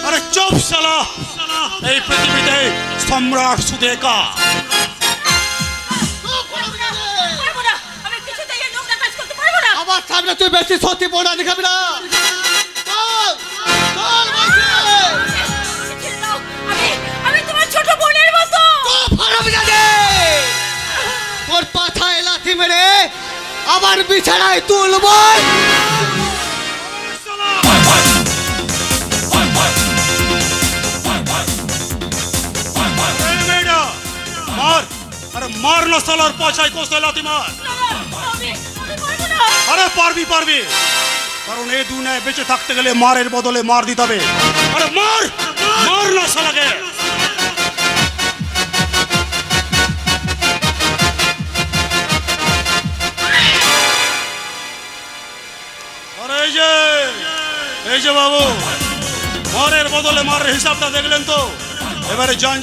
আরে চুপ শালা, এই পৃথিবীতে সম্রাট শুধু একা। আমার সামনে তুই বেশি সত্যি পড়া দেখাবি না। আমি তোমার ছোট বোনের মতো। তোর পাছায় লাথি মেরে আবার বিছানায় তুলব। মার, আরে মার না শালার পাছায় কোষে লাথি মার। আরে পারবি, কারণ এই দুনিয়ায় বেঁচে থাকতে গেলে মারের বদলে মার দিতে হবে। আরে মার না শালাকে। আরে এই যে বাবু, মারের বদলে মারের হিসাবটা দেখলেন তো? এবারে যান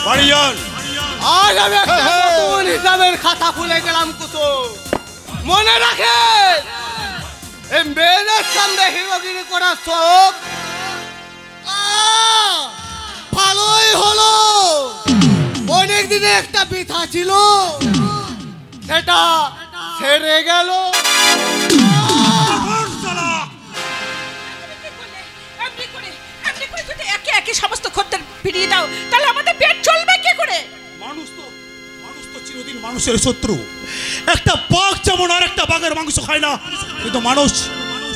বাড়ি যান। আজ আমি একটা নতুন হিসাবের খাতা খুলে গেলাম কুসু। মনে রাখে, এই মেয়েদের সামনে হিরোগিরি করার শখ ভালোই হলো। অনেক দিনে একটা বৃথা ছিল, সেটা সেরে গেল। একে একে সমস্ত খদ্দের ফিরিয়ে দাও, তাহলে আমাদের পেট চলবে কি করে? মানুষ তো চিরদিন মানুষের শত্রু। একটা বাঘ যেমন আর একটা বাঘের মাংস খায় না, কিন্তু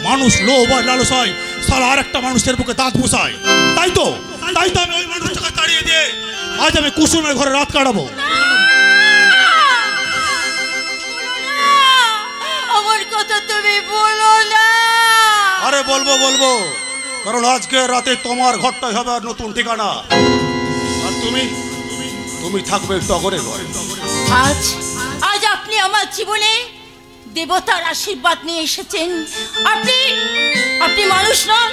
মানুষ লোভ আর লালসায় সারা আর একটা মানুষের বুকে দাঁত বসায়। তাই তো আমি ওই মানুষটাকে তাড়িয়ে দিয়ে আজ আমি কুসুমের ঘরে রাত কাটাবো। আমার কথা তুমি বলো না। আরে বলবো, কারণ আজকে রাতে তোমার ঘরটাই হবে আর নতুন ঠিকানা। আর তুমি থাকবে টগরের ঘরে। আজ আপনি আমার জীবনে দেবতার আশীর্বাদ নিয়ে এসেছেন। আপনি মানুষ নন,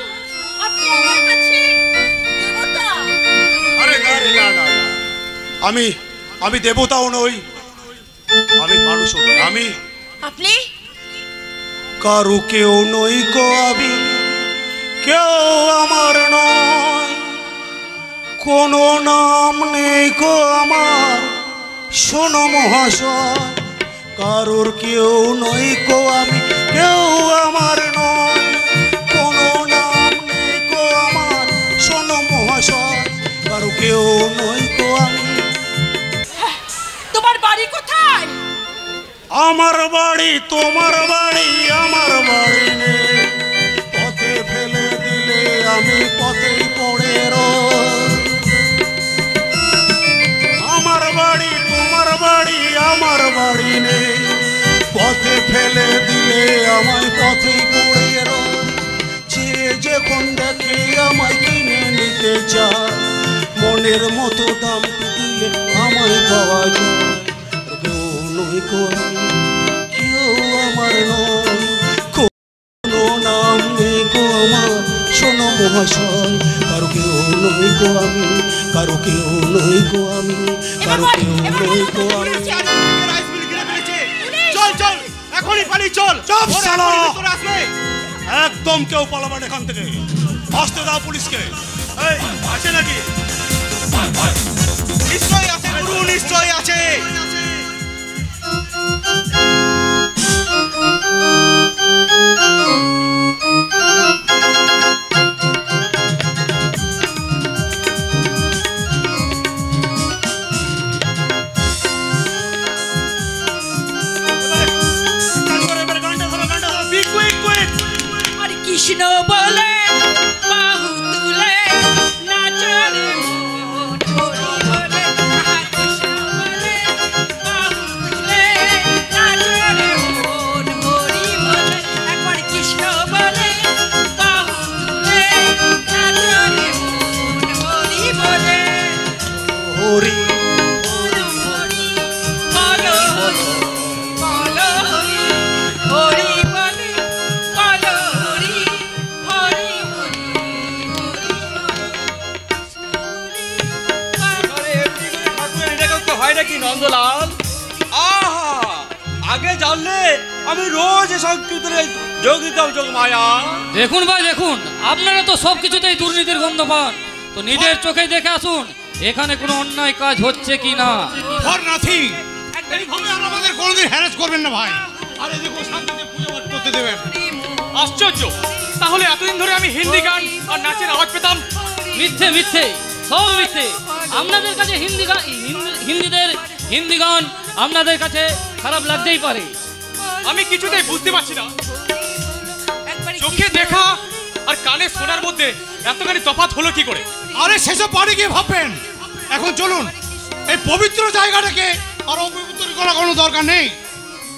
আপনি আমার কাছে দেবতা। আরে না, আমি দেবতাও নই, আমি মানুষও নই। আপনি কারু কেউ নই গো, আমি কেউ আমার নয়, কোনো নাম নেই গো আমার, শোনো মহাশয়। কারোর কেউ নই গো, আমি কেউ আমার নয়, কোনো নাম নেই গো আমার, শোনো মহাশয়। কারো কেউ নই গো আমি। তোমার বাড়ি কোথায়? আমার বাড়ি তোমার বাড়ি আমার বাড়ি নেই, পথে ফেলে দিলে আমি পথেই পড়ে রই। আমার বাড়ি তোমার বাড়ি আমার বাড়ি নেই, পথে ফেলে দিলে আমায় পথেই পড়ে রই। চেয়ে যখন দেখে আমায় কিনে নিতে চায়, মনের মতো দাম দিলে আমায় পাওয়া নয় গো আমি, কেউ আমার নয়, কোনো নাম নেই গো আমার, শোনো মহাশয়, কারো কেউ নয় গো আমি, কারো কেউ নয় গো আমি, কারো কেউ নয় গো আমি। চল চল এখনই পালি চল। চুপ শালা, একদম কেউ পালাবেন এখান থেকে, আসতে দাও পুলিশকে। এই আছে নাকি? নিশ্চয়ই আছে গুরু, নিশ্চয়ই আছে। কৃষ্ণ বলে বাহু তুলে নাচরে মন, হরি বলে কৃষ্ণ বলে বাহু তুলে নাচরে মন, হরি বলে একবার কৃষ্ণ বলে বাহু তুলে নাচরে মন, হরি বলে হরি বলো হরি বলো হরি বলো হরি হরি বলে বলো হরি হরি হয় নাকি নন্দলাল? আহা, আগে জানলে আমি রোজ সংকীর্তনে যোগ দিতাম যোগ মায়া। দেখুন ভাই দেখুন, আপনারা তো সব কিছুতেই দুর্নীতির গন্ধ পান, তো নিজের চোখে দেখে আসুন এখানে কোনো অন্যায় কাজ হচ্ছে কি না। ফর নাথিং, এইভাবে আর আমাদের কোনোদিন হ্যারাস করবেন না ভাই। আরে দেখো শান্তিতে পুজো করতে দেবেন। আশ্চর্য, তাহলে এতদিন ধরে আমি হিন্দি গান আর নাচের আওয়াজ পেতাম। মিথ্যে মিথ্যে, সব মিথ্যে। আপনাদের কাছে হিন্দি গান আপনাদের কাছে খারাপ লাগতেই পারে। আমি কিছুতেই বুঝতে পারছি না, চোখে দেখা আর কানে শোনার মধ্যে এতখানি তফাৎ হলো কি করে? আরে সেসব পরে গিয়ে ভাববেন, এখন চলুন এই পবিত্র জায়গাটাকে আর অপবিত্র করার কোনো দরকার নেই।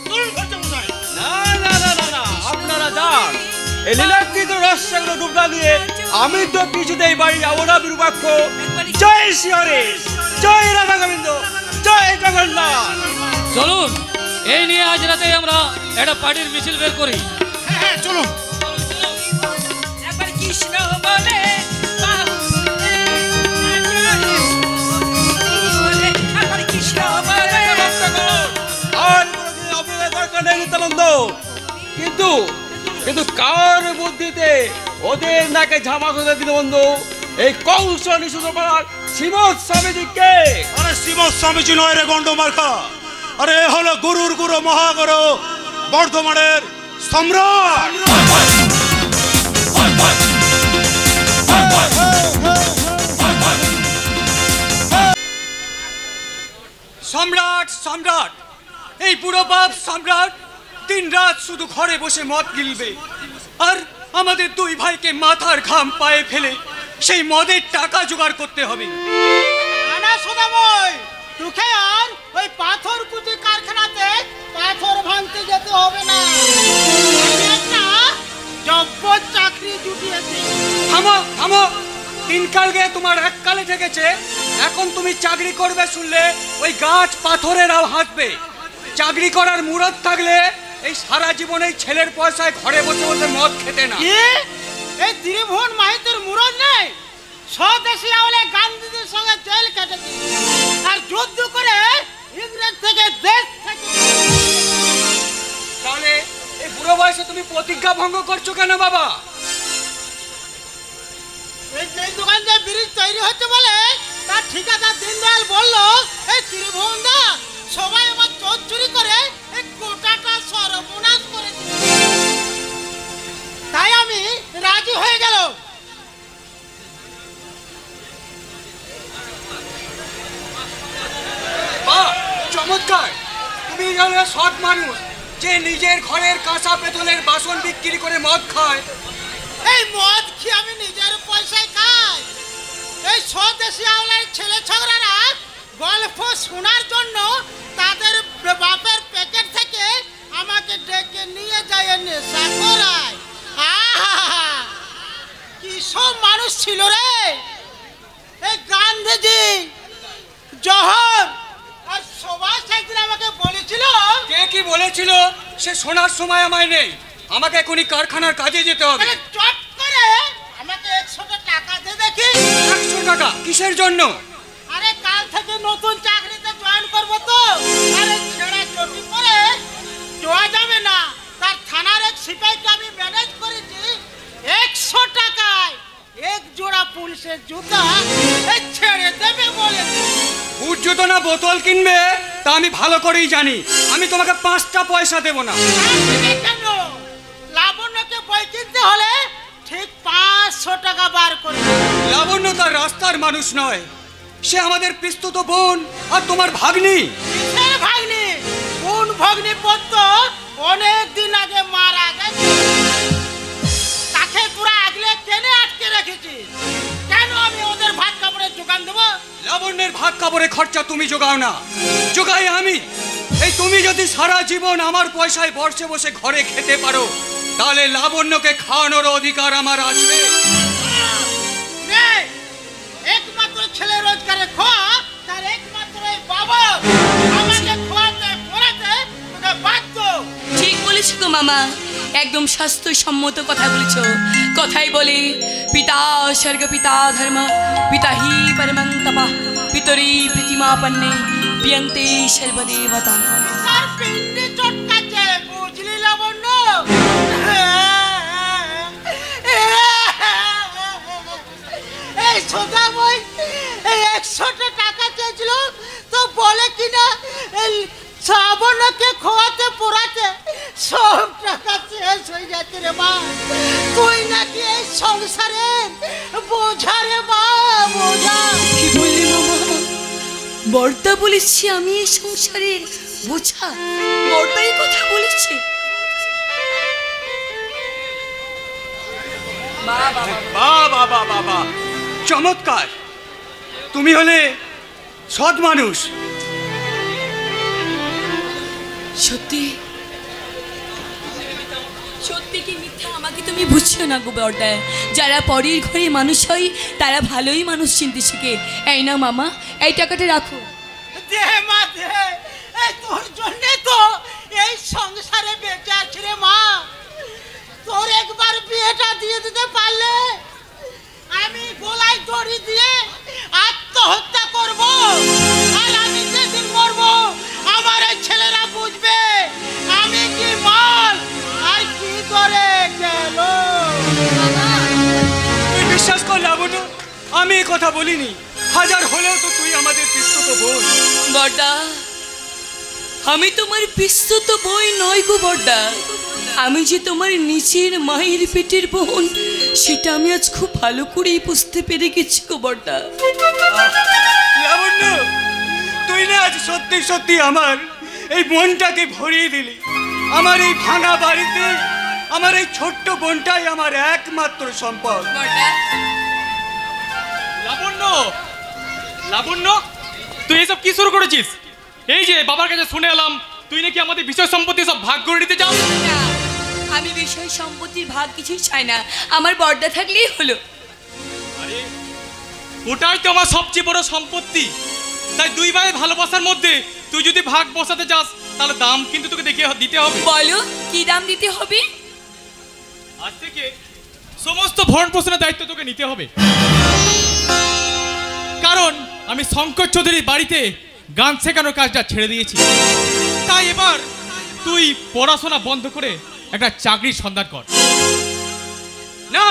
চলুন খরচা মশাই। না না না না না, আপনারা যান। এই লীলাকৃত রহস্যগুলো ডুবনা দিয়ে আমি তো কিছুতেই বাড়ি যাবো না বিরূপাক্ষ। জয় শ্রীহরি, জয় রাধা গোবিন্দ, জয় জগন্নাথ। চলুন এই নিয়ে আজ রাতে আমরা একটা পার্টির মিছিল বের করি। হ্যাঁ হ্যাঁ চলুন। একবার কৃষ্ণ বলে বাহু তুলে নাচরে বলে একবার কৃষ্ণ বলে আর কোনোদিন আপনাদের দরকার নেই নিত্যানন্দ, কিন্তু কিন্তু কার বুদ্ধিতে ওদের নাকে ঝামা করে দিল বন্ধু এই কংস নিষুদ্ধ পাড়ার শ্রীমৎ স্বামীজিকে? আরে শ্রীমৎ স্বামীজি নয় রে গন্ড মার্কা, আরে এ হলো গুরুর গুরু মহাগুরু বর্ধমানের সম্রাট। সম্রাট সম্রাট, এই বুড়ো বাপ সম্রাট দিন রাত শুধু ঘরে বসে মদ গিলবে, আর আমাদের দুই ভাইকে মাথার ঘাম পায়ে ফেলে সেই মদের টাকা জোগাড় করতে হবে। আনা সোনাময়, তোকে আর ওই পাথর কুচি কারখানাতে পাথর ভাঙতে যেতে হবে না। আমি একটা জব্বর চাকরি জুটিয়েছি। থামো থামো, দিনকাল গিয়ে তোমার এককালে ঠেকেছে, এখন তুমি চাকরি করবে শুনলে ওই গাছ পাথরেরাও হাঁটবে। চাকরি করার মুরত থাকলে এই সারা জীবন এই ছেলের পয়সায় ঘরে বসে বসে মদ খেতে না। এই ত্রিভুবন মাহিতের মুরদ নেই, স্বদেশী আমলে গান্ধীদের সঙ্গে জেল কেটেছি আর যুদ্ধ করে ইংরেজ থেকে দেশ থেকে। তাহলে এই বুড়ো বয়সে তুমি প্রতিজ্ঞা ভঙ্গ করছো কেন বাবা? এই দোকান যে ব্রিজ তৈরি হচ্ছে বলে তার ঠিকাদার দীনদয়াল বললো এই ত্রিভুবন দা সবাই আমার চোর চুরি করে এই গোটাটা সর্বনাশ করে দিচ্ছে। তাই আমি রাজি হয়ে গেল। চমৎকার, তুমি হলে সৎ মানুষ যে নিজের ঘরের কাঁচা পেতলের বাসন বিক্রি করে মদ খায়। এই মদ কি আমি নিজের পয়সায় খাই? এই স্বদেশী আওলার ছেলে ছোকরারা গল্প শোনার জন্য তাদের বাপের প্যাকেট থেকে আমাকে ডেকে নিয়ে যায় নেশা করায়। আহা, কি সব মানুষ ছিল রে! এই গান্ধীজি, জওহর আর সুভাষ একদিন আমাকে বলেছিল কি বলেছিল সে শোনার সময় আমায় নেই। আমাকে এখনই কারখানার কাজে যেতে হবে। চট করে আমাকে 100 টাকা দে দেখি। 100 টাকা কিসের জন্য? আরে কাল থেকে নতুন চাকরিতে জয়েন করব তো। আরে ছেড়া চটি পরে যাওয়া যাবে না। তার থানার এক সিপাহীকে আমি ম্যানেজ করেছি 100 টাকায় এক জোড়া পুলিশের জুতা ছেড়ে দেবে বলে। বুট জুতো না বোতল কিনবে তা আমি ভালো করেই জানি। আমি তোমাকে 5টা পয়সা দেব না। কেন? লাবণ্যকে বই কিনতে হলে ঠিক 500 টাকা বার করে। লাবণ্য তার রাস্তার মানুষ নয়, সে আমাদের পিস্তুত বোন আর তোমার ভাগ্নি। কিসের ভাগ্নি? কোন ভাগ্নি পত্ত অনেক দিন আগে মারা গেছে। তাকে তোরা আগলে কেনে আটকে রেখেছিস? কেন আমি ওদের ভাত কাপড়ের যোগান দেবো? লাবণ্যের ভাত কাপড়ের খরচা তুমি জোগাও না, জোগাই আমি। এই তুমি যদি সারা জীবন আমার পয়সায় বসে বসে ঘরে খেতে পারো তাহলে লাবণ্যকে খাওয়ানোর অধিকার আমার আছে। একমাত্র ছেলে রোজগারে খোয়া তার একমাত্র বাবা আমাকে খোয়াতে পড়াতে তোকে বাধ্য। ঠিক বলেছো গো মামা, একদম স্বাস্থ্যসম্মত কথা বলেছো। কথাই বলে পিতা স্বর্গ পিতা ধর্ম পিতা হি পরমং তপঃ পিতরি প্রতিমাপন্নে প্রিয়ন্তে সর্বদেবতা। তার পিণ্ডি চটকাচ্ছে বুঝলি লাবণ্য? এই সোজা বই 100 টাকা চেয়েছিল তো বলে কিনা শ্রাবণকে খোয়াতে পোড়াতে সব টাকা শেষ হয়ে যাচ্ছে রে মা। তুই নাকি এই সংসারের বোঝা রে মা, বোঝা। কি বললি মামা? বর্দা বলেছি আমি এই সংসারের বোঝা? বর্দাই কথা বলেছে? বাবা চমৎকার, তুমি হলে সৎ মানুষ। সত্যি সত্যি কি মিথ্যা আমাকে তুমি বুঝছো না গো বর্দা। যারা পরের ঘরে মানুষ হয় তারা ভালোই মানুষ চিনতে শিখে। এই না মামা, এই টাকাটা রাখো। দে মা দে, এই তোর জন্য তো এই সংসারে বেঁচে আছি রে মা। তোর একবার বিয়েটা দিয়ে দিতে পারলে আমি গলায় দড়ি দিয়ে আত্মহত্যা করব। আর আমি যেদিন মরবো আমার এই ছেলেরা বুঝবে আমি কি মাল আর কি করে গেল। তুই বিশ্বাস কর লাবণ্য, আমি এই কথা বলিনি। হাজার হলেও তো তুই আমাদের পিস্তুত বোন। বর্দা, আমি তোমার পিস্তুত বই নই গো বর্দা। আমি যে তোমার নিচের মায়ের পেটের বোন সেটা আমি আজ খুব ভালো করেই বুঝতে পেরে গেছি গো বর্দা। লাবণ্য, তুই না আজ সত্যি সত্যি আমার এই বোনটাকে ভরিয়ে দিলি। আমার এই ভাঙা বাড়িতে আমার এই ছোট্ট বোনটাই আমার একমাত্র সম্পদ। লাবণ্য, লাবণ্য, তুই এসব কি শুরু করেছিস? এই যে বাবার কাছে শুনে এলাম তুই নাকি আমাদের বিষয় সম্পত্তি সব ভাগ করে দিতে চাও। আমি বিষয় সম্পত্তির ভাগ কিছুই চাই না, আমার বর্দা থাকলেই হলো। আরে ওটাই তো আমার সবচেয়ে বড় সম্পত্তি। তাই দুই ভাইয়ের ভালোবাসার মধ্যে তুই যদি ভাগ বসাতে চাস তাহলে দাম কিন্তু তোকে দেখে দিতে হবে। বলো কি দাম দিতে হবে? আজ থেকে সমস্ত ভরণ পোষণের দায়িত্ব তোকে নিতে হবে। কারণ আমি শঙ্কর চৌধুরীর বাড়িতে গান শেখানোর কাজটা ছেড়ে দিয়েছি। তাই এবার তুই পড়াশোনা বন্ধ করে একটা চাকরির সন্ধান কর। না,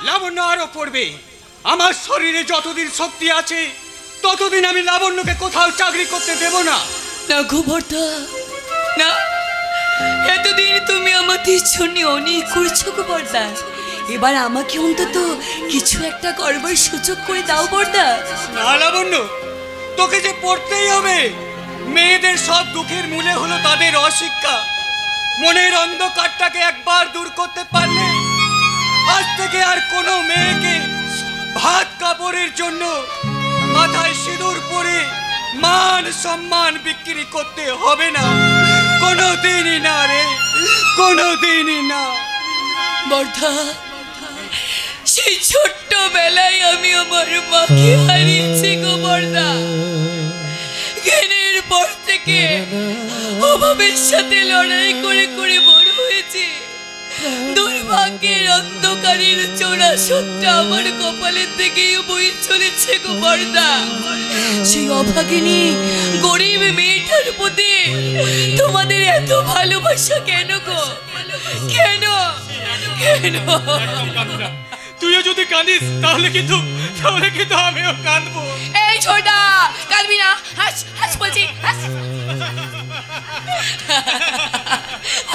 লাবণ্য আরো পড়বে। আমার শরীরে যতদিন শক্তি আছে ততদিন আমি লাবণ্যকে কোথাও চাকরি করতে দেব না। না গো বর্দা, না, এতদিন তুমি আমাদের জন্য অনেক করেছো গো বর্দা। এবার আমাকে অন্তত কিছু একটা করবার সুযোগ করে দাও বর্দা। না লাবণ্য, তোকে যে পড়তেই হবে। মেয়েদের সব দুঃখের মূলে হলো তাদের অশিক্ষা। মনের অন্ধকারটাকে একবার দূর করতে পারলে আজ থেকে আর কোনো মেয়েকে ভাত কাপড়ের জন্য মাথায় সিঁদুর পরে মান সম্মান বিক্রি করতে হবে না। কোনোদিনই না রে, কোনোদিনই না। বর্দা, সেই ছোট্টবেলায় আমি আমার মাকে হারিয়েছি গো বর্দা। জ্ঞানের পর থেকে থেকে অভাবের সাথে লড়াই করে করে বড় হয়েছে। দুর্ভাগ্যের অন্ধকারের চোরা সত্যা আমার কপালের দিকেই বয়ে চলেছে গো বর্দা। সেই অভাগিনী গরিব মেয়েটার প্রতি তোমাদের এত ভালোবাসা কেন গো? কেন কেন? তুইও যদি কাঁদিস তাহলে কিন্তু আমিও কাঁদবো। এই ছোটা, কাঁদবি না, হাস হাস বলছি, হাস।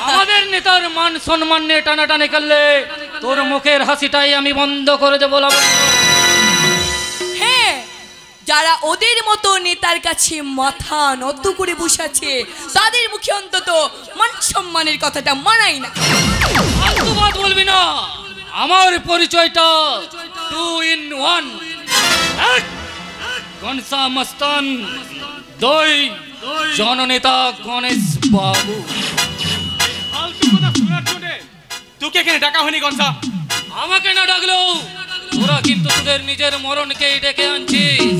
আমাদের নেতার মান সম্মান নিয়ে টানাটানি করলে তোর মুখের হাসিটাই আমি বন্ধ করে দেবো। হ্যাঁ, যারা ওদের মতো নেতার কাছে মাথা নত করে বসে আছে তাদের মুখে অন্তত মান সম্মানের কথাটা মানাই না। ফালতু বাদ বলবি না। আমার পরিচয়টা 2 in 1। গনসা মস্তান, 2 জননেতা গণেশ বাবু। ফালতু কথা শোনার জন্য তোকে এখানে ডাকা হয়নি গনসা। আমাকে না ডাকলেও তোরা কিন্তু তোদের নিজের মরণকেই ডেকে আনছিস।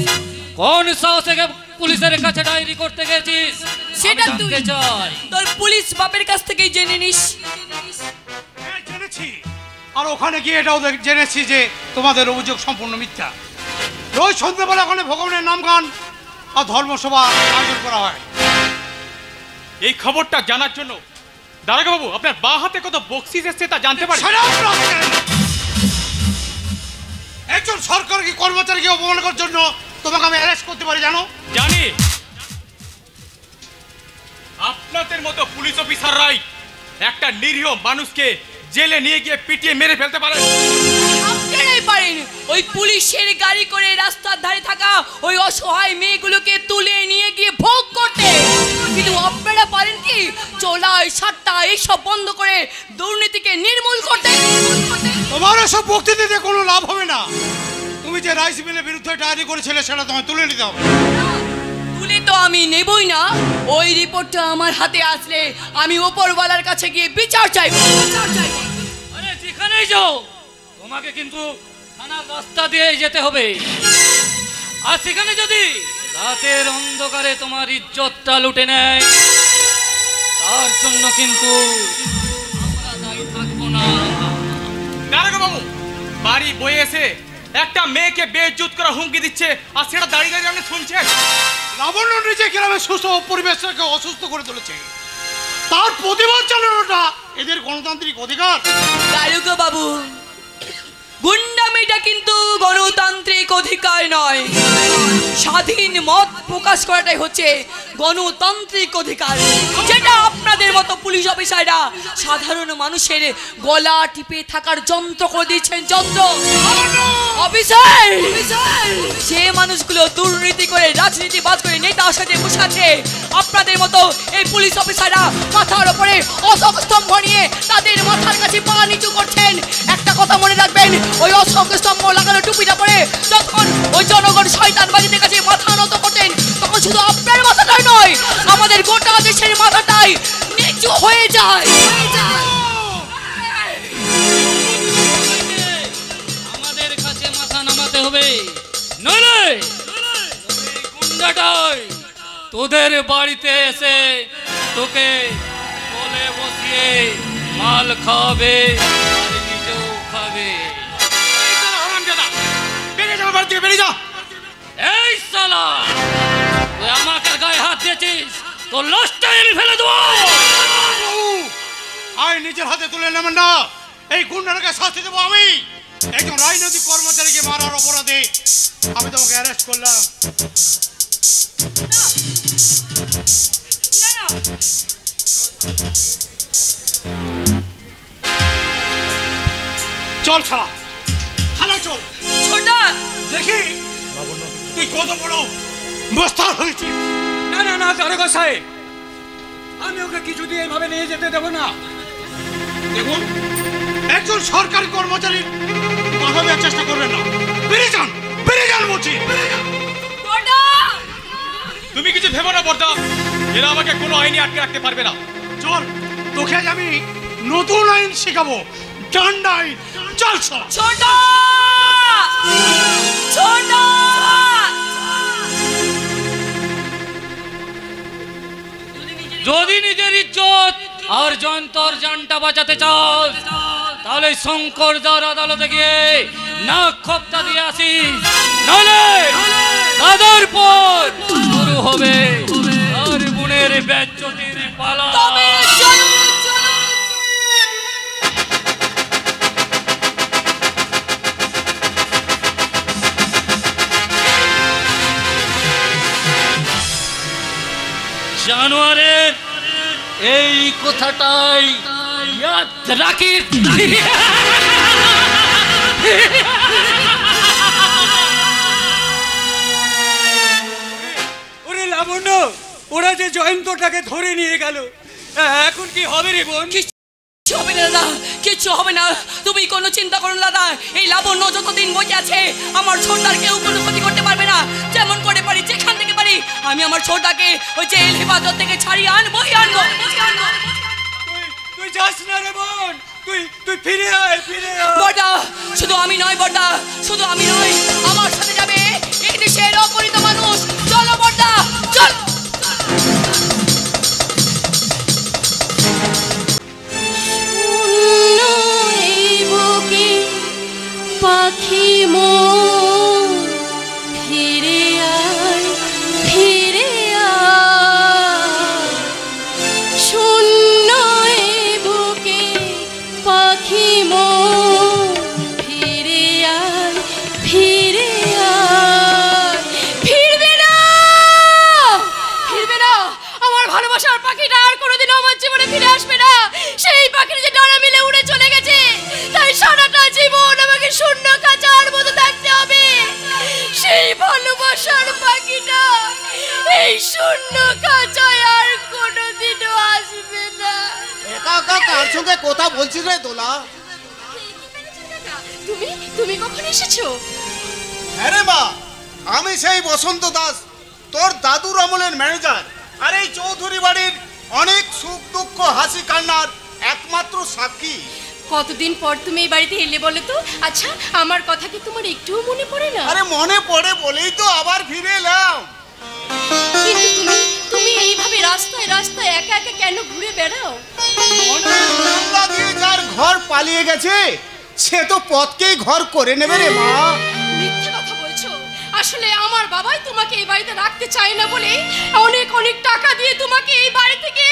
কোন সাহসে পুলিশের কাছে ডায়েরি করতে গেছিস সেটা তুই চাই। তোর পুলিশ বাপের কাছ থেকেই জেনে নিস। জেনেছি, আর ওখানে গিয়ে এটাও জেনেছি যে তোমাদের অভিযোগ সম্পূর্ণ মিথ্যা। রোজ সন্ধ্যেবেলা ওখানে ভগবানের নাম গান আর ধর্মসভা আয়োজন করা হয়। এই খবরটা জানার জন্য দারোগা বাবু আপনার বাঁ হাতে কত বকশিস এসেছে তা জানতে পারি? একজন সরকারি কর্মচারীকে অপমান করার জন্য তোমাকে আমি অ্যারেস্ট করতে পারি জানো? জানি। আপনাদের মতো পুলিশ অফিসাররাই একটা নিরীহ মানুষকে জেলে নিয়ে গিয়ে পিটিয়ে মেরে ফেলতে পারেন। আপনারাই পারেন ওই পুলিশের গাড়ি করে রাস্তার ধারে থাকা ওই অসহায় মেয়েগুলোকে তুলে নিয়ে গিয়ে ভোগ করতে। কিন্তু আপনারা পারেন কি চোলাই সাট্টা এইসব বন্ধ করে দুর্নীতিকে নির্মূল করতে? তোমার এসব বক্তৃতা দিয়ে কোনো লাভ হবে না। তুমি যে রাইস মিলের বিরুদ্ধে ডায়েরি করেছিলে সেটা তোমায় তুলে নিতে হবে। তুলে তো আমি নেবই না, ওই রিপোর্টটা আমার হাতে আসলে আমি ওপরওয়ালার কাছে গিয়ে বিচার চাইব। আরে যেখানেই যাও তোমাকে কিন্তু থানার রাস্তা দিয়ে যেতে হবে। আর সেখানে যদি রাতের অন্ধকারে তোমার ইজ্জতটা লুটে নেয় তার জন্য কিন্তু আমরা দায়ী থাকবো না। দারোগা বাবু বাড়ি বয়ে এসে একটা মেয়েকে বেইজ্জত করা হুমকি দিচ্ছে আর সেটা দাঁড়িয়ে দাঁড়িয়ে আপনি শুনছেন? লাবণ্য নিজে গ্রামের সুস্থ পরিবেশটাকে অসুস্থ করে তুলেছে, তার প্রতিবাদ জানানোটা এদের গণতান্ত্রিক অধিকার। দারোগা বাবু, গুন্ডামিটা কিন্তু গণতান্ত্রিক অধিকার নয়। স্বাধীন মত প্রকাশ করাটাই হচ্ছে গণতান্ত্রিক অধিকার, যেটা আপনাদের মতো পুলিশ অফিসাররা সাধারণ মানুষের গলা টিপে থাকার যন্ত্র করে দিচ্ছেন। যন্ত্র অফিসার, যে মানুষগুলো দুর্নীতি করে রাজনীতিবাজ করে নেতা সাথে বসে আছে আপনাদের মতো এই পুলিশ অফিসাররা মাথার ওপরে অশোক স্তম্ভ নিয়ে তাদের মাথার কাছে পা নিচু করছেন। একটা কথা মনে রাখবেন, ওই অশোক স্তম্ভ লাগানো টুপিটা পরে যখন ওই জনগণ শয়তানবাজিদের কাছে মাথা নত করতেন তখন শুধু আপনার মাথাটাই নয় আমাদের গোটা দেশের মাথাটাই নিচু হয়ে যায়। আমাদের কাছে মাথা নামাতে হবে, নইলে গুন্ডাটাই তোদের বাড়িতে এসে তোকে কোলে বসিয়ে মাল খাওয়াবে আর নিজেও খাবে। এই শালা, তুই আমাকে গায়ে হাত দিয়েছিস, তোর লাশটাই আমি ফেলে দেবো। আই নিজের হাতে তুলে নেবেন না, এই গুন্ডাটাকে শাস্তি দেবো আমি। একজন রাজনৈতিক কর্মচারীকে মারার অপরাধে আমি তোমাকে অ্যারেস্ট করলাম। চল শালা, থানা চল। ছোটা দেখি তুই কত বড় মস্তান হয়েছিস। না না না দারোগা সাহেব, আমি ওকে কিছুদিন এইভাবে নিয়ে যেতে দেবো না। দেখুন, একজন সরকারি কর্মচারী বাধা দেওয়ার চেষ্টা করবেন না। বেরিয়ে যান বলছি। তুমি কিছু ভেবো না বর্দা, এরা আমাকে কোনো আইনে আটকে রাখতে পারবে না। চল, তোকে আজ আমি নতুন আইন শেখাবো, ডান্ডা আইন। চল শালা। ছোটা ছোটা যদি নিজের ইজ্জত আর জয়ন্তর জানটা বাঁচাতে চাস তাহলে শঙ্কর দার আদালতে গিয়ে নাক খোপটা দিয়ে আসিস, নাহলে দাদার পর শুরু হবে আর বোনের বেজ্জতির পালা। জানোয়ারের এই কথাটাই ইয়াদ রাখিস। ওরে লাবণ্য, ওরা যে জয়ন্তটাকে ধরে নিয়ে গেল, এখন কি হবে রে বোন? কিচ্ছু হবে না দাদা, কিচ্ছু হবে না, তুমি কোনো চিন্তা করো না দাদা। এই লাবণ্য যতদিন বেঁচে আছে আমার ছোটদার কেউ কোনো ক্ষতি করতে পারবে না। যেমন করে পারি, যেখান থেকে পারি আমি আমার ছোটদাকে ওই জেল হেফাজত থেকে ছাড়িয়ে আনবোই আনবো। তুই যাস না রে বোন, তুই ফিরে আয়, ফিরে আয়। বড়দা, শুধু আমি নয় বড়দা, শুধু আমি নয়, আমার সাথে যাবে এই দেশের অপরিচিত মানুষ। চলো বড়দা, চলো। পাখি মন ফিরে আয়, ফিরে আয়, শূন্য এই বুকে পাখি মন ফিরে আয়, ফিরে আয়। ফিরবে না, ফিরবে না, আমার ভালোবাসার পাখিটা আর কোনোদিনও আমার জীবনে ফিরে আসবে না। সেই পাখির যে ডানা মিলে উড়ে চলে গেছে, তাই সারাটা জীবন আমাকে শূন্য খাঁচার মতো থাকতে হবে। সেই ভালোবাসার পাখিটা এই শূন্য খাঁচায় আর কোনোদিনও আসবে না। একা একা কার সঙ্গে কথা বলছিস রে দোলা? তুমি তুমি কখন এসেছো? হ্যাঁ রে মা, আমি সেই বসন্ত দাস, তোর দাদুর আমলের ম্যানেজার, আর এই চৌধুরী বাড়ির অনেক সুখ দুঃখ হাসি কান্নার একমাত্র সাক্ষী। কতদিন পর তুমি এই বাড়িতে এলে বলো তো? আচ্ছা, আমার কথা কি তোমার একটুও মনে পড়ে না? আরে মনে পড়ে বলেই তো আবার ফিরে এলাম। কিন্তু তুমি তুমি এইভাবে রাস্তায় রাস্তায় একা একা কেন ঘুরে বেড়াও? যার ঘর পালিয়ে গেছে সে তো পথকেই ঘর করে নেবে রে মা। মিথ্যে কথা বলছো। আসলে আমার বাবাই তোমাকে এই বাড়িতে রাখতে চায় না বলে অনেক অনেক টাকা দিয়ে তোমাকে এই বাড়ি থেকে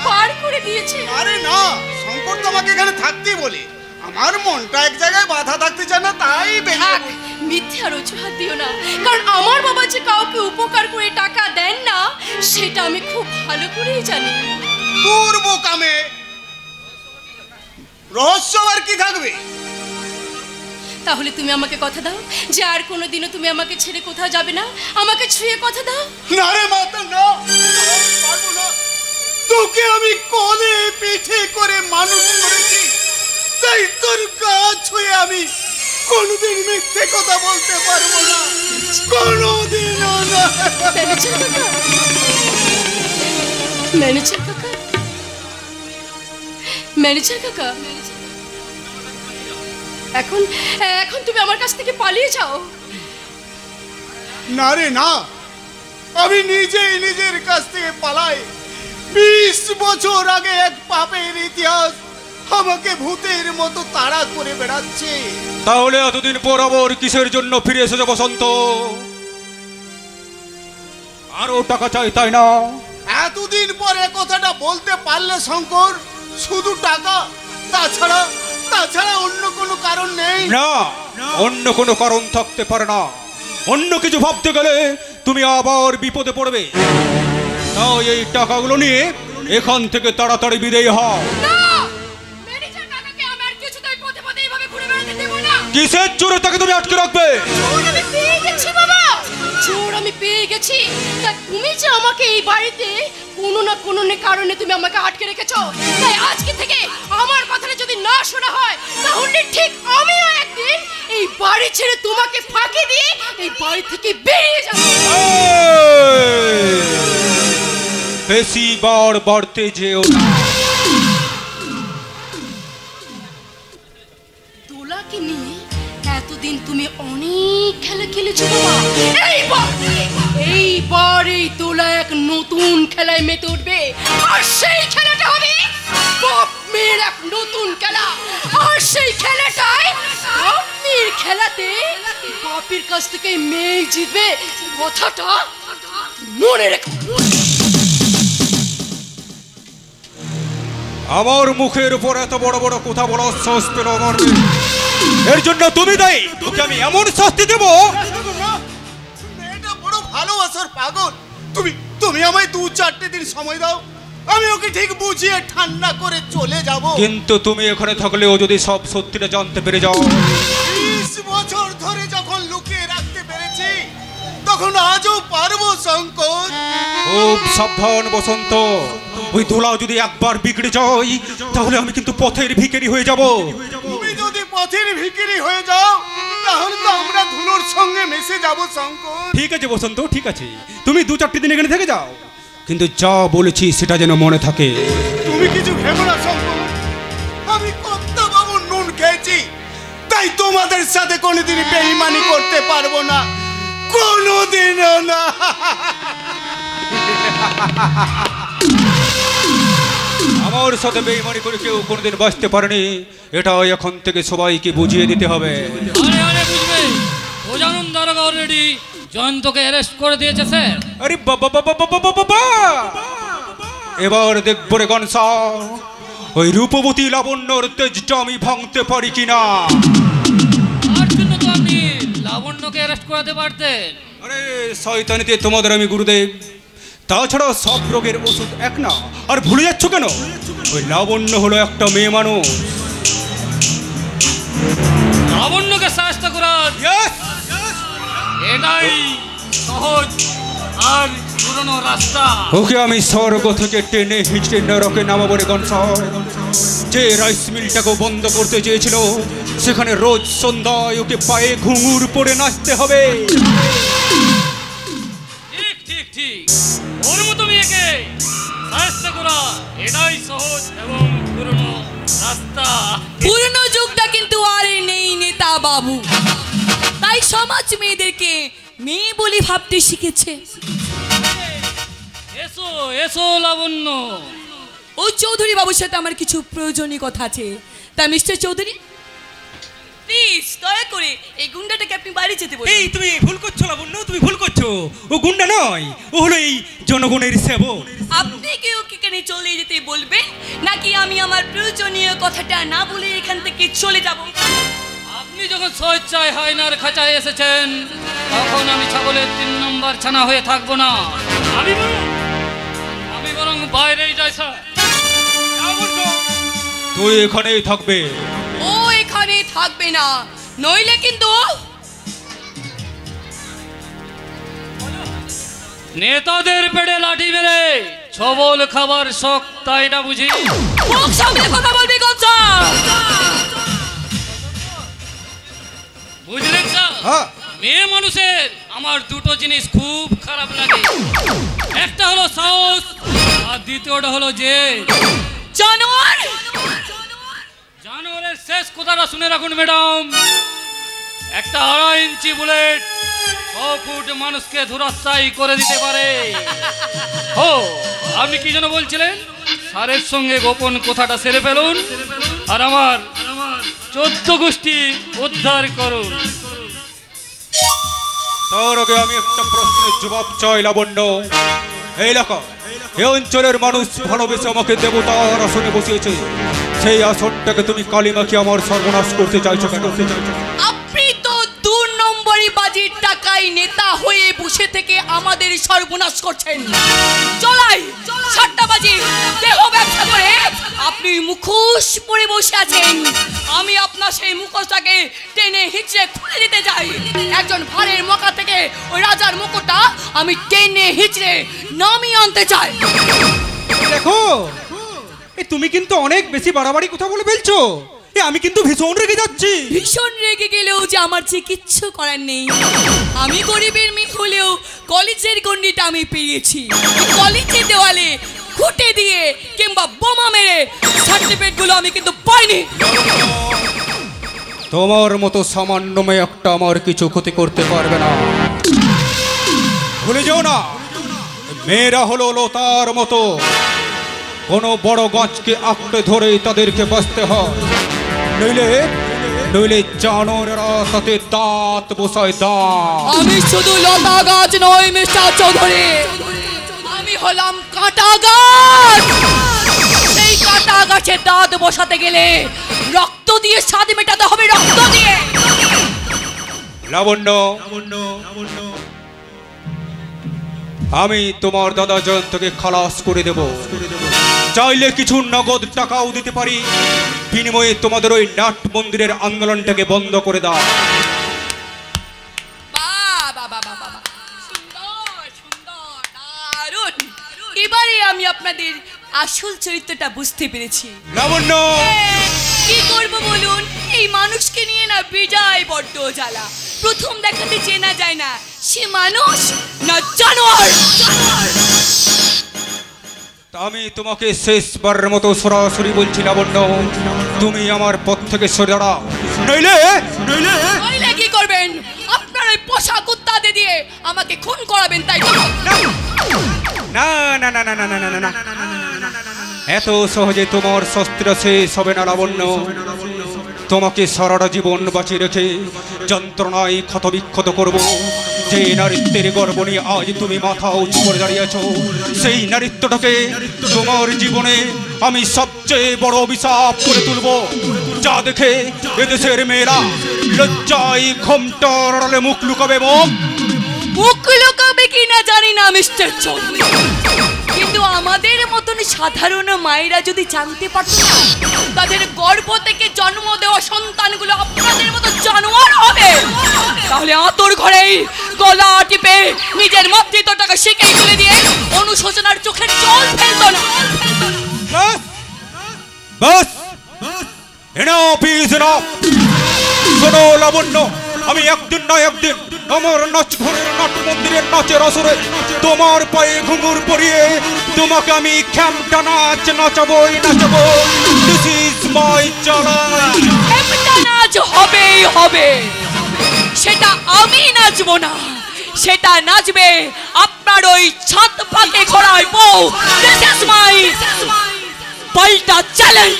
বার করে দিয়েছে। আরে না, শঙ্কর তো আমাকে এখানে থাকতেই বলে, আমার মনটা এক জায়গায় বাধা থাকতে চায় না, তাই থাক, মিথ্যে আর অজুহাত দিও না। কারণ আমার বাবা যে কাউকে উপকার করে টাকা দেন না সেটা আমি খুব ভালো করেই জানি। তোর বোকামে রহস্য আর কি থাকবে? তাহলে তুমি আমাকে কথা দাও যে আর কোনোদিনও তুমি আমাকে ছেড়ে কোথাও যাবে না, আমাকে ছুঁয়ে কথা দাও। না রে মাতা, না, পারবো না। তোকে আমি কোলে পিঠে করে মানুষ করেছি, তাই তোর গা ছুঁয়ে আমি কোনোদিন মিথ্যে কথা বলতে পারবো না, কোনোদিনও না। ম্যানেজার কাকা, ম্যানেজার কাকা, ম্যানেজার কাকা, এখন এখন তুমি আমার কাছ থেকে পালিয়ে যাও। না রে না, আমি নিজেই নিজের কাছ থেকে পালাই। 20 বছর আগে এক পাপের ইতিহাস আমাকে ভূতের মতো তাড়া করে বেড়াচ্ছে। তাহলে এতদিন পর আবার কিসের জন্য ফিরে এসেছে বসন্ত? আরো টাকা চাই, তাই না? এতদিন পরে কথাটা বলতে পারলে শঙ্কর, শুধু টাকা, তাছাড়া অন্য কোনো কারণ নেই? না, অন্য কোনো কারণ থাকতে পারে না। অন্য কিছু ভাবতে গেলে তুমি আবার বিপদে পড়বে। তাই এই টাকাগুলো নিয়ে এখান থেকে তাড়াতাড়ি বিদায় হও। কিসের জোরে তাকে তুমি আটকে রাখবে? চোর আমি পেয়ে গেছি। তা তুমি যে আমাকে এই বাড়িতে কোনো না কোনো কারণে তুমি আমাকে আটকে রেখেছো, তাই আজকে থেকে আমার কথাটা যদি না শোনা হয় তাহলে ঠিক আমিও একদিন এই বাড়ি ছেড়ে তোমাকে ফাঁকি দিয়ে এই বাড়ি থেকে বেরিয়ে যাব। বেশি বার বাড়তে যেও না। দোলাকে নিয়ে এতদিন তুমি অনেক খেলা খেলেছো বাবা। এইবার এই দোলা এক নতুন খেলায় মেতে উঠবে, আর সেই খেলাটা হবে বাপ মেয়ের এক নতুন খেলা। আর সেই খেলাটায় বাপ মেয়ের খেলাতে বাপের কাছ থেকে মেয়ে জিতবে, কথাটা মনে রেখো। আমার মুখের উপর এত বড় বড় কথা বলার সাহস পেল আমার মেয়ে। এর জন্য তুমি দায়ী। ওকে আমি এমন শাস্তি দেব। মেয়েটা বড় ভালোবাসার পাগল। তুমি আমায় 2-4 দিন সময় দাও, আমি ওকে ঠিক বুঝিয়ে ঠান্ডা করে চলে যাব। কিন্তু তুমি এখানে থাকলেও যদি সব সত্যিটা জানতে পেরে যাও। 20 বছর ধরে যখন লুকিয়ে রাখতে পেরেছি, তখন আজও পারবো শঙ্কর। খুব সাবধান বসন্ত, ওই দোলা যদি একবার বিগড়ে যায় তাহলে আমি কিন্তু পথের ভিখারি হয়ে যাব। তুমি যদি পথের ভিখারি হয়ে যাও তাহলে তো আমরা ধুলোর সঙ্গে মিশে যাব শঙ্কর। ঠিক আছে বসন্ত, ঠিক আছে, তুমি 2-4 দিন এখানে থেকে যাও, কিন্তু যা বলেছি সেটা যেন মনে থাকে। তুমি কিছু ভেবো না শঙ্কর, আমি কর্তা বাবুর নুন খেয়েছি, তাই তোমাদের সাথে কোনোদিন বেঈমানি করতে পারবো না, কোনোদিনও না। আমার সাথে বেঈমানি করে কেউ কোনোদিন বাঁচতে পারেনি, এটা এখন থেকে সবাইকে বুঝিয়ে দিতে হবে। আরে আরে বুঝবে, গজানন দারোগা অলরেডি জয়ন্তকে অ্যারেস্ট করে দিয়েছে স্যার। আরে বাবা বাবা বাবা বাবা, এবার দেখবো রে গনসা, ওই রূপবতী লাবণ্যর তেজটা আমি ভাঙতে পারি কিনা। তার জন্য তো আপনি লাবণ্যকে অ্যারেস্ট করাতে পারতেন। আরে শয়তানিতে তোমাদের আমি গুরুদেব, তাছাড়া সব রোগের ওষুধ এক না। আর ভুলে যাচ্ছ কেন? ওই লাবণ্য হলো একটা মেয়ে মানুষ। লাবণ্যকে সাহায্য করার এটাই সহজ আর পুরনো রাস্তা। ওকে আমি স্বর্গ থেকে টেনে হিচড়ে নরকে নামাবো রে গনসা। যে রাইস মিলটাকে বন্ধ করতে চেয়েছিল, সেখানে রোজ সন্ধ্যায় ওকে পায়ে ঘুঙুর পরে নাচতে হবে। ঠিক ঠিক ঠিক, ওর মতো মেয়েকে সাহায্য করা এটাই সহজ এবং পুরনো রাস্তা। পুরনো যুগটা কিন্তু আর নেই নেতা বাবু, তাই সমাজ মেয়েদেরকে মেয়ে বলি ভাবতে শিখেছে। এসো এসো লাবণ্য। ওই চৌধুরী বাবুর সাথে আমার কিছু প্রয়োজনীয় কথা আছে। তা মিস্টার চৌধুরী, প্লিজ দয়া করে এই গুন্ডাটাকে আপনি বাড়ি যেতে বলুন। এই তুমি ভুল করছো লাবণ্য, তুমি ভুল করছো। ও গুন্ডা নয়, ও হলো এই জনগণের সেবক। আপনি কি ওকে কেন চলে যেতে বলবেন, নাকি আমি আমার প্রয়োজনীয় কথাটা না বলে এখান থেকে চলে যাব? আপনি যখন স্বেচ্ছায় হায়নার খাঁচায় এসেছেন, তখন আমি ছাগলের 3 নম্বর ছানা হয়ে থাকবো না। আমি বরং বাইরেই যাই স্যার। তুই এখানেই থাকবে। ও এখানে থাকবে না, নইলে কিন্তু নেতাদের পেটে লাঠি মেরে ছবল খাবার শখ, তাই না বুঝি? মুখ সামনে কথা বলবি গঞ্জা। বুঝলেন স্যার, মেয়ে মানুষের আমার দুটো জিনিস খুব খারাপ লাগে। একটা হলো সাহস, আর দ্বিতীয়টা হলো যে জানোয়ার। জানোয়ারের শেষ কথাটা শুনে রাখুন ম্যাডাম। একটা 2.5 ইঞ্চি বুলেট 6 ফুট মানুষকে ধরাশায়ী করে দিতে পারে। ও আপনি কি যেন বলছিলেন? স্যারের সঙ্গে গোপন কথাটা সেরে ফেলুন, আর আমার 14 গোষ্ঠী উদ্ধার করুন। তার আগে আমি একটা প্রশ্নের জবাব চাই লাবণ্য। এই এলাকা, এই অঞ্চলের মানুষ ভালোবেসে আমাকে দেবতার আসনে বসিয়েছে, সেই আসনটাকে তুমি কালিমাকে আমার সর্বনাশ করতে চাইছো কেন? আপনি তো 2 নম্বরই বাজির টাকায় নেতা হয়ে বসে থেকে আমাদের সর্বনাশ করছেন। চলাই 7টা বাজি দেহ ব্যবসা করে আপনি মুখোশ পরে বসে আছেন। আমি আপনার সেই মুখোশটাকে টেনে হিচড়ে খুলে দিতে চাই। একজন ভারের মকা থেকে ওই রাজার মুকুটটা আমি টেনে হিচড়ে নামিয়ে আনতে চাই। দেখো, তুমি কিন্তু অনেক বেশি বাড়াবাড়ি কথা বলে ফেলছো। আমি কিন্তু ভীষণ রেগে যাচ্ছি। ভীষণ রেগে গেলেও যে আমার যে কিচ্ছু করার নেই। আমি গরিবের মেয়ে হলেও কলেজের গণ্ডিটা আমি পেরিয়েছি। কলেজের দেওয়ালে খুঁটে দিয়ে কিংবা বোমা মেরে সার্টিফিকেটগুলো আমি কিন্তু পাইনি। তোমার মতো সামান্য মেয়ে একটা আমার কিছু ক্ষতি করতে পারবে না, ভুলে যাও না। মেয়েরা হলো লতার মতো, কোনো বড় গাছকে আঁকড়ে ধরে তাদেরকে বাঁচতে হয়, নইলে নইলে জানোয়ারেরা তাতে দাঁত বসায় দাঁত। আমি শুধু লতা গাছ নই মিস্টার চৌধুরী, আমি হলাম কাঁটা গাছ। সেই কাঁটা গাছের দাঁত বসাতে গেলে রক্ত দিয়ে স্বাদ মেটাতে হবে, রক্ত দিয়ে। লাবণ্য, আমি তোমার দাদা জয়ন্তকে খালাস করে দেব, চাইলে কিছু নগদ টাকাও দিতে পারি, বিনিময়ে তোমাদের ওই নাট মন্দিরের আন্দোলনটাকে বন্ধ করে দাও। এবারে আমি আপনাদের আসল চরিত্রটা বুঝতে পেরেছি। লাবণ্য, কি করব বলুন, এই মানুষকে নিয়ে না বিজয় বড্ড জ্বালা। প্রথম দেখাতে চেনা যায় না সে মানুষ না জানোয়ার। আমি তোমাকে শেষবারের মতো সরাসরি বলছি লাবণ্য, তুমি আমার পথ থেকে সরে দাঁড়াও, নইলে কি করবেন? আপনার ওই পোষা কুত্তাদের দিয়ে আমাকে খুন করাবেন, তাই তো? না না না না না না না না, এত সহজে তোমার শস্ত্র শেষ হবে না লাবণ্য। তোমাকে সারাটা জীবন বাঁচিয়ে রেখে যন্ত্রণায় ক্ষতবিক্ষত করব। যে নারীত্বের গর্ব নিয়ে আজ তুমি মাথা উঁচু করে দাঁড়িয়েছ, সেই নারীত্বটাকে তোমার জীবনে আমি সবচেয়ে বড় অভিশাপ করে তুলব, যা দেখে এদেশের মেয়েরা লজ্জায় ঘোমটার আড়ালে মুখ লুকাবে। মুখ লুকাবে কিনা জানি না মিস্টার চৌধুরী, কিন্তু আমাদের মতন সাধারণ মায়েরা যদি জানতে পারত না তাদের গর্ভ থেকে জন্ম দেওয়া সন্তানগুলো আপনাদের মতো জানোয়ার হবে, তাহলে আতর ঘরেই গলা টিপে নিজের মাতৃত্বটাকে শিখেই তুলে দিয়ে অনুশোচনার চোখের জল ফেলত না। বাস, এনাফ ইজ এনাফ। শোনো লাবণ্য, আমি একদিন না একদিন আমার নাচ ঘরের নাট মন্দিরের নাচের আসরে তোমার পায়ে ঘুঙুর পরিয়ে তোমাকে আমি খ্যামটা নাচ নাচাবই নাচাবো। This is my challenge. খ্যামটা নাচ হবেই হবে, সেটা আমি নাচবো না, সেটা নাচবে আপনার ওই ছাদ পাকে ঘোড়ায় বউ। দিস ইজ মাই পাল্টা চ্যালেঞ্জ।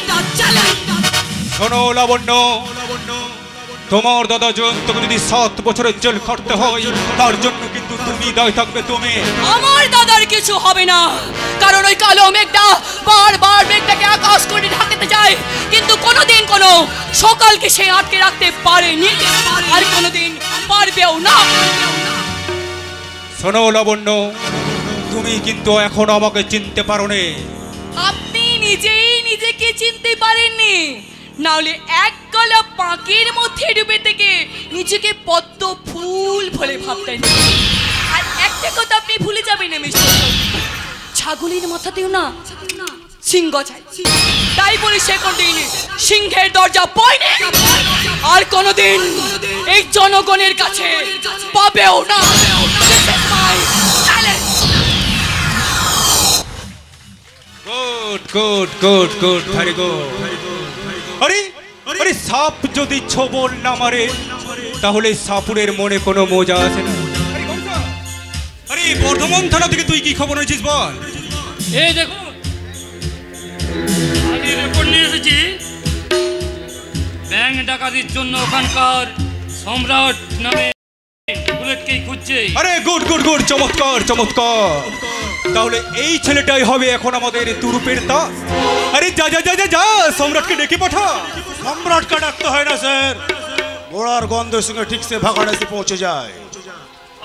শোনো লাবণ্য, তোমার দাদা জয়ন্তকে যদি 7 বছরের জেল খাটতে হয়, তার জন্য কিন্তু তুমি দায় থাকবে। তুমি আমার দাদার কিছু হবে না, কারণ ওই কালো মেঘটা বারবার মেঘটাকে আকাশ করে ঢাকতে যায়, কিন্তু কোনোদিন কোনো সকালকে সে আটকে রাখতে পারেনি, আর কোনোদিন পারবেও না। শোনো লাবণ্য, তুমি কিন্তু এখন আমাকে চিনতে পারোনি। আপনি নিজেই নিজেকে চিনতে পারেননি, নাহলে এক গলা পাঁকের মধ্যে ডুবে থেকে নিজেকে পদ্ম ফুল বলে ভাবতেন। আর একটা কথা আপনি ভুলে যাবেন না মিস্টার, ছাগলের মাথাতেও না সিংহ চাই, তাই বলি সে কোনদিন সিংহের দরজা পায়নি, আর কোনোদিন এই জনগণের কাছে পাবেও না। Good good good good, very good. আরে আরে, সাপ যদি ছোবল না মারে তাহলে সাপুরের মনে কোনো মজা আছে না? আরে বর্ধমান থানা থেকে তুই কি খবর হয়েছিস বল? এই দেখুন, আমি রিপোর্ট নিয়ে এসেছি। ব্যাংক ডাকাতির জন্য ওখানকার সম্রাট নামে বুলেটকেই খুঁজছে। আরে গুড গুড গুড, চমৎকার চমৎকার। তাহলে এই ছেলেটাই হবে এখন আমাদের তুরুপের দাস। আরে যা যা যা যা যা, সম্রাটকে ডেকে পাঠা। সম্রাটকে ডাকতে হয় না স্যার, ঘোড়ার গন্ধের সঙ্গে ঠিক সে ভাগাড়াতে পৌঁছে যায়।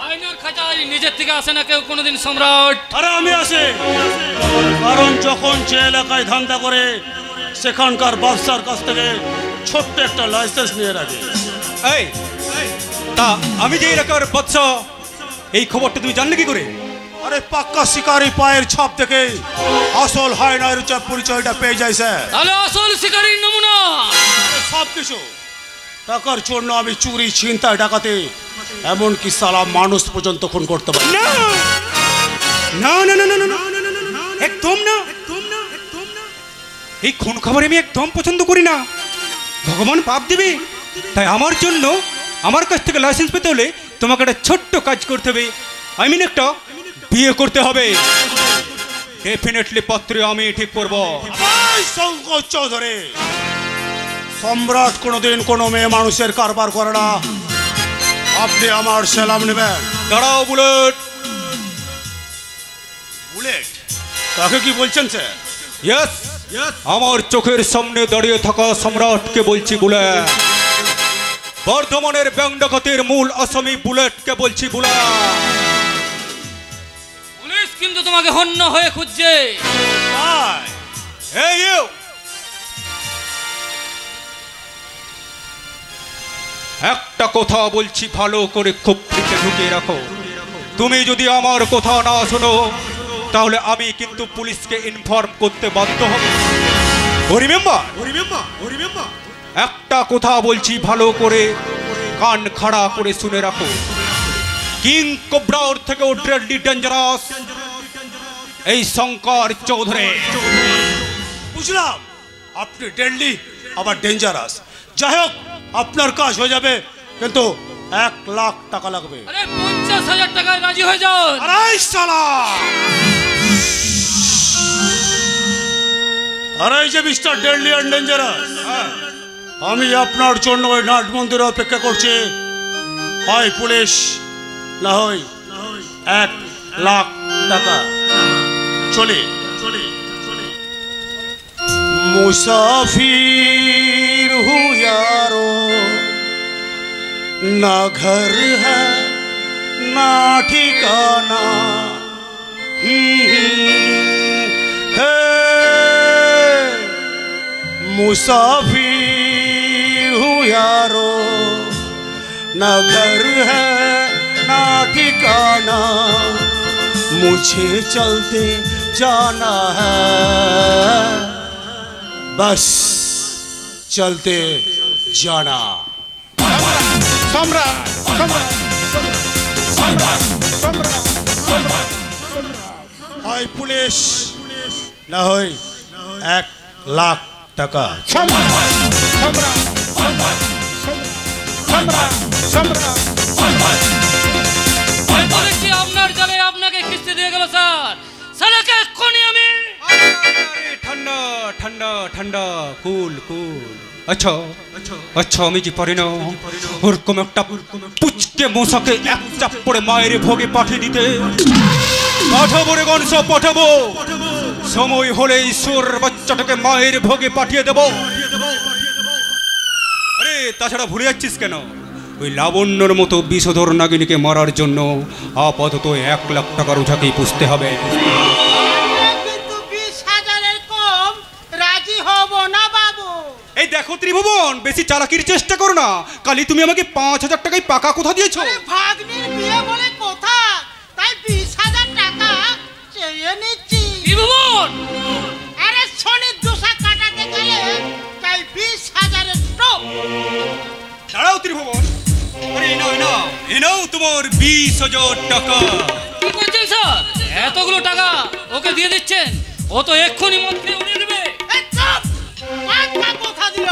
আয়নার খাঁচায় নিজের থেকে আসে না কেউ কোনোদিন সম্রাট। আরে আমি আসে, কারণ যখন যে এলাকায় ধান্দা করে সেখানকার ব্যবসার কাছ থেকে ছোট্ট একটা লাইসেন্স নিয়ে রাখে। এই তা আমি যে এলাকার বাদশা, এই খবরটা তুমি জানলে কি করে? আরে পাক্কা শিকারি পায়ের ছাপ থেকে আসল হায়নার পরিচয়টা পেয়ে যায় স্যার। তাহলে আসল শিকারির নমুনা সব কিছু। টাকার জন্য আমি চুরি ছিনতা ডাকাতে এমনকি সালা মানুষ পর্যন্ত খুন করতে পারি না না না না না, একদম না। এই খুন খবর আমি একদম পছন্দ করি না, ভগবান পাপ দেবে। তাই আমার জন্য আমার কাছ থেকে লাইসেন্স পেতে হলে তোমাকে একটা ছোট্ট কাজ করতে হবে। আই মিন একটা বিয়ে করতে হবে। ডেফিনেটলি পত্রে আমি ঠিক করব। শঙ্কর চৌধুরী, সম্রাট কোনোদিন কোনো মেয়ে মানুষের কারবার করে না। আপনি আমার সেলাম নেবেন। দাঁড়াও বুলেট। বুলেট তাকে কি বলছেন স্যার? ইয়েস, আমার চোখের সামনে দাঁড়িয়ে থাকা সম্রাটকে বলছি বুলেট। বর্ধমানের ব্যাংক ডাকাতির মূল আসামি বুলেটকে বলছি বুলেট। পুলিশ কিন্তু তোমাকে হন্য হয়ে খুঁজছে। এই ইউ, একটা কথা বলছি, ভালো করে খুব ফিকে ঢুকিয়ে রাখো। তুমি যদি আমার কথা না শোনো তাহলে আমি কিন্তু পুলিশকে ইনফর্ম করতে বাধ্য হব। একটা কথা বলছি, ভালো করে কান খাড়া করে শুনে রাখো। কিং কোবরার থেকে ডেডলি ডেঞ্জারাস এই শঙ্কর চৌধুরী। বুঝলাম আপনি ডেডলি আবার ডেঞ্জারাস। যাই হোক, আপনার কাজ হয়ে যাবে, কিন্তু 1 লাখ টাকা লাগবে। আরে 50,000 টাকায় রাজি হয়ে যাও। আরে শালা, আরে এই যে মিস্টার ডেডলি অ্যান্ড ডেঞ্জারাস, আমি আপনার জন্য ওই নাট মন্দিরে অপেক্ষা করছি। হয় পুলিশ, না হয় 1 লাখ টাকা। চলে मुसाफिर हूँ यारो, ना घर है ना ठिकाना, है मुसाफिर हूँ यारो, ना घर है ना ठिकाना, मुझे चलते जाना है, बस चलते जाना। हाय पुलिस, ना होय 1 लाख টাকা। আপনার জালে আপনাকে কিস্তি দিয়ে গেল স্যার। সালাকে এক্ষুনি আমি। ঠান্ডা ঠান্ডা ঠান্ডা, কুল কুল। আচ্ছা আচ্ছা, আমি কি পারি না ওরকম একটা পুচকে মশাকে এক চাপ্পড়ে মায়ের ভোগে পাঠিয়ে দিতে? পাঠাবো রে গণস, পাঠাবো। সময় হলে ঈশ্বর বাচ্চাটাকে মায়ের ভোগে পাঠিয়ে দেব। আরে তাছাড়া ভুলে যাচ্ছিস কেন? ওই লাবণ্যর মতো বিষধর নাগিনীকে মারার জন্য আপাতত 1 লাখ টাকার উঠাকেই পুষতে হবে। এই দেখো ত্রিভুবন, বেশি চালাকির চেষ্টা করো না। কালি তুমি আমাকে 5,000 টাকায় পাকা কথা দিয়েছো। ভাগ্নির বিয়ে বলে কথা, তাই 20,000 টাকা চেয়ে নিচ্ছি। ত্রিভুবন, আরে শনির দোষা কাটাতে গেলে তাই 20,000 স্টপ। দাঁড়াও ত্রিভুবন, আরে এ নাও তোমার 20,000 টাকা। কি করছেন স্যার? এতগুলো টাকা ওকে দিয়ে দিচ্ছেন? ও তো এক্ষুনি মদ খেয়ে উড়িয়ে দেবে। কথা দিল।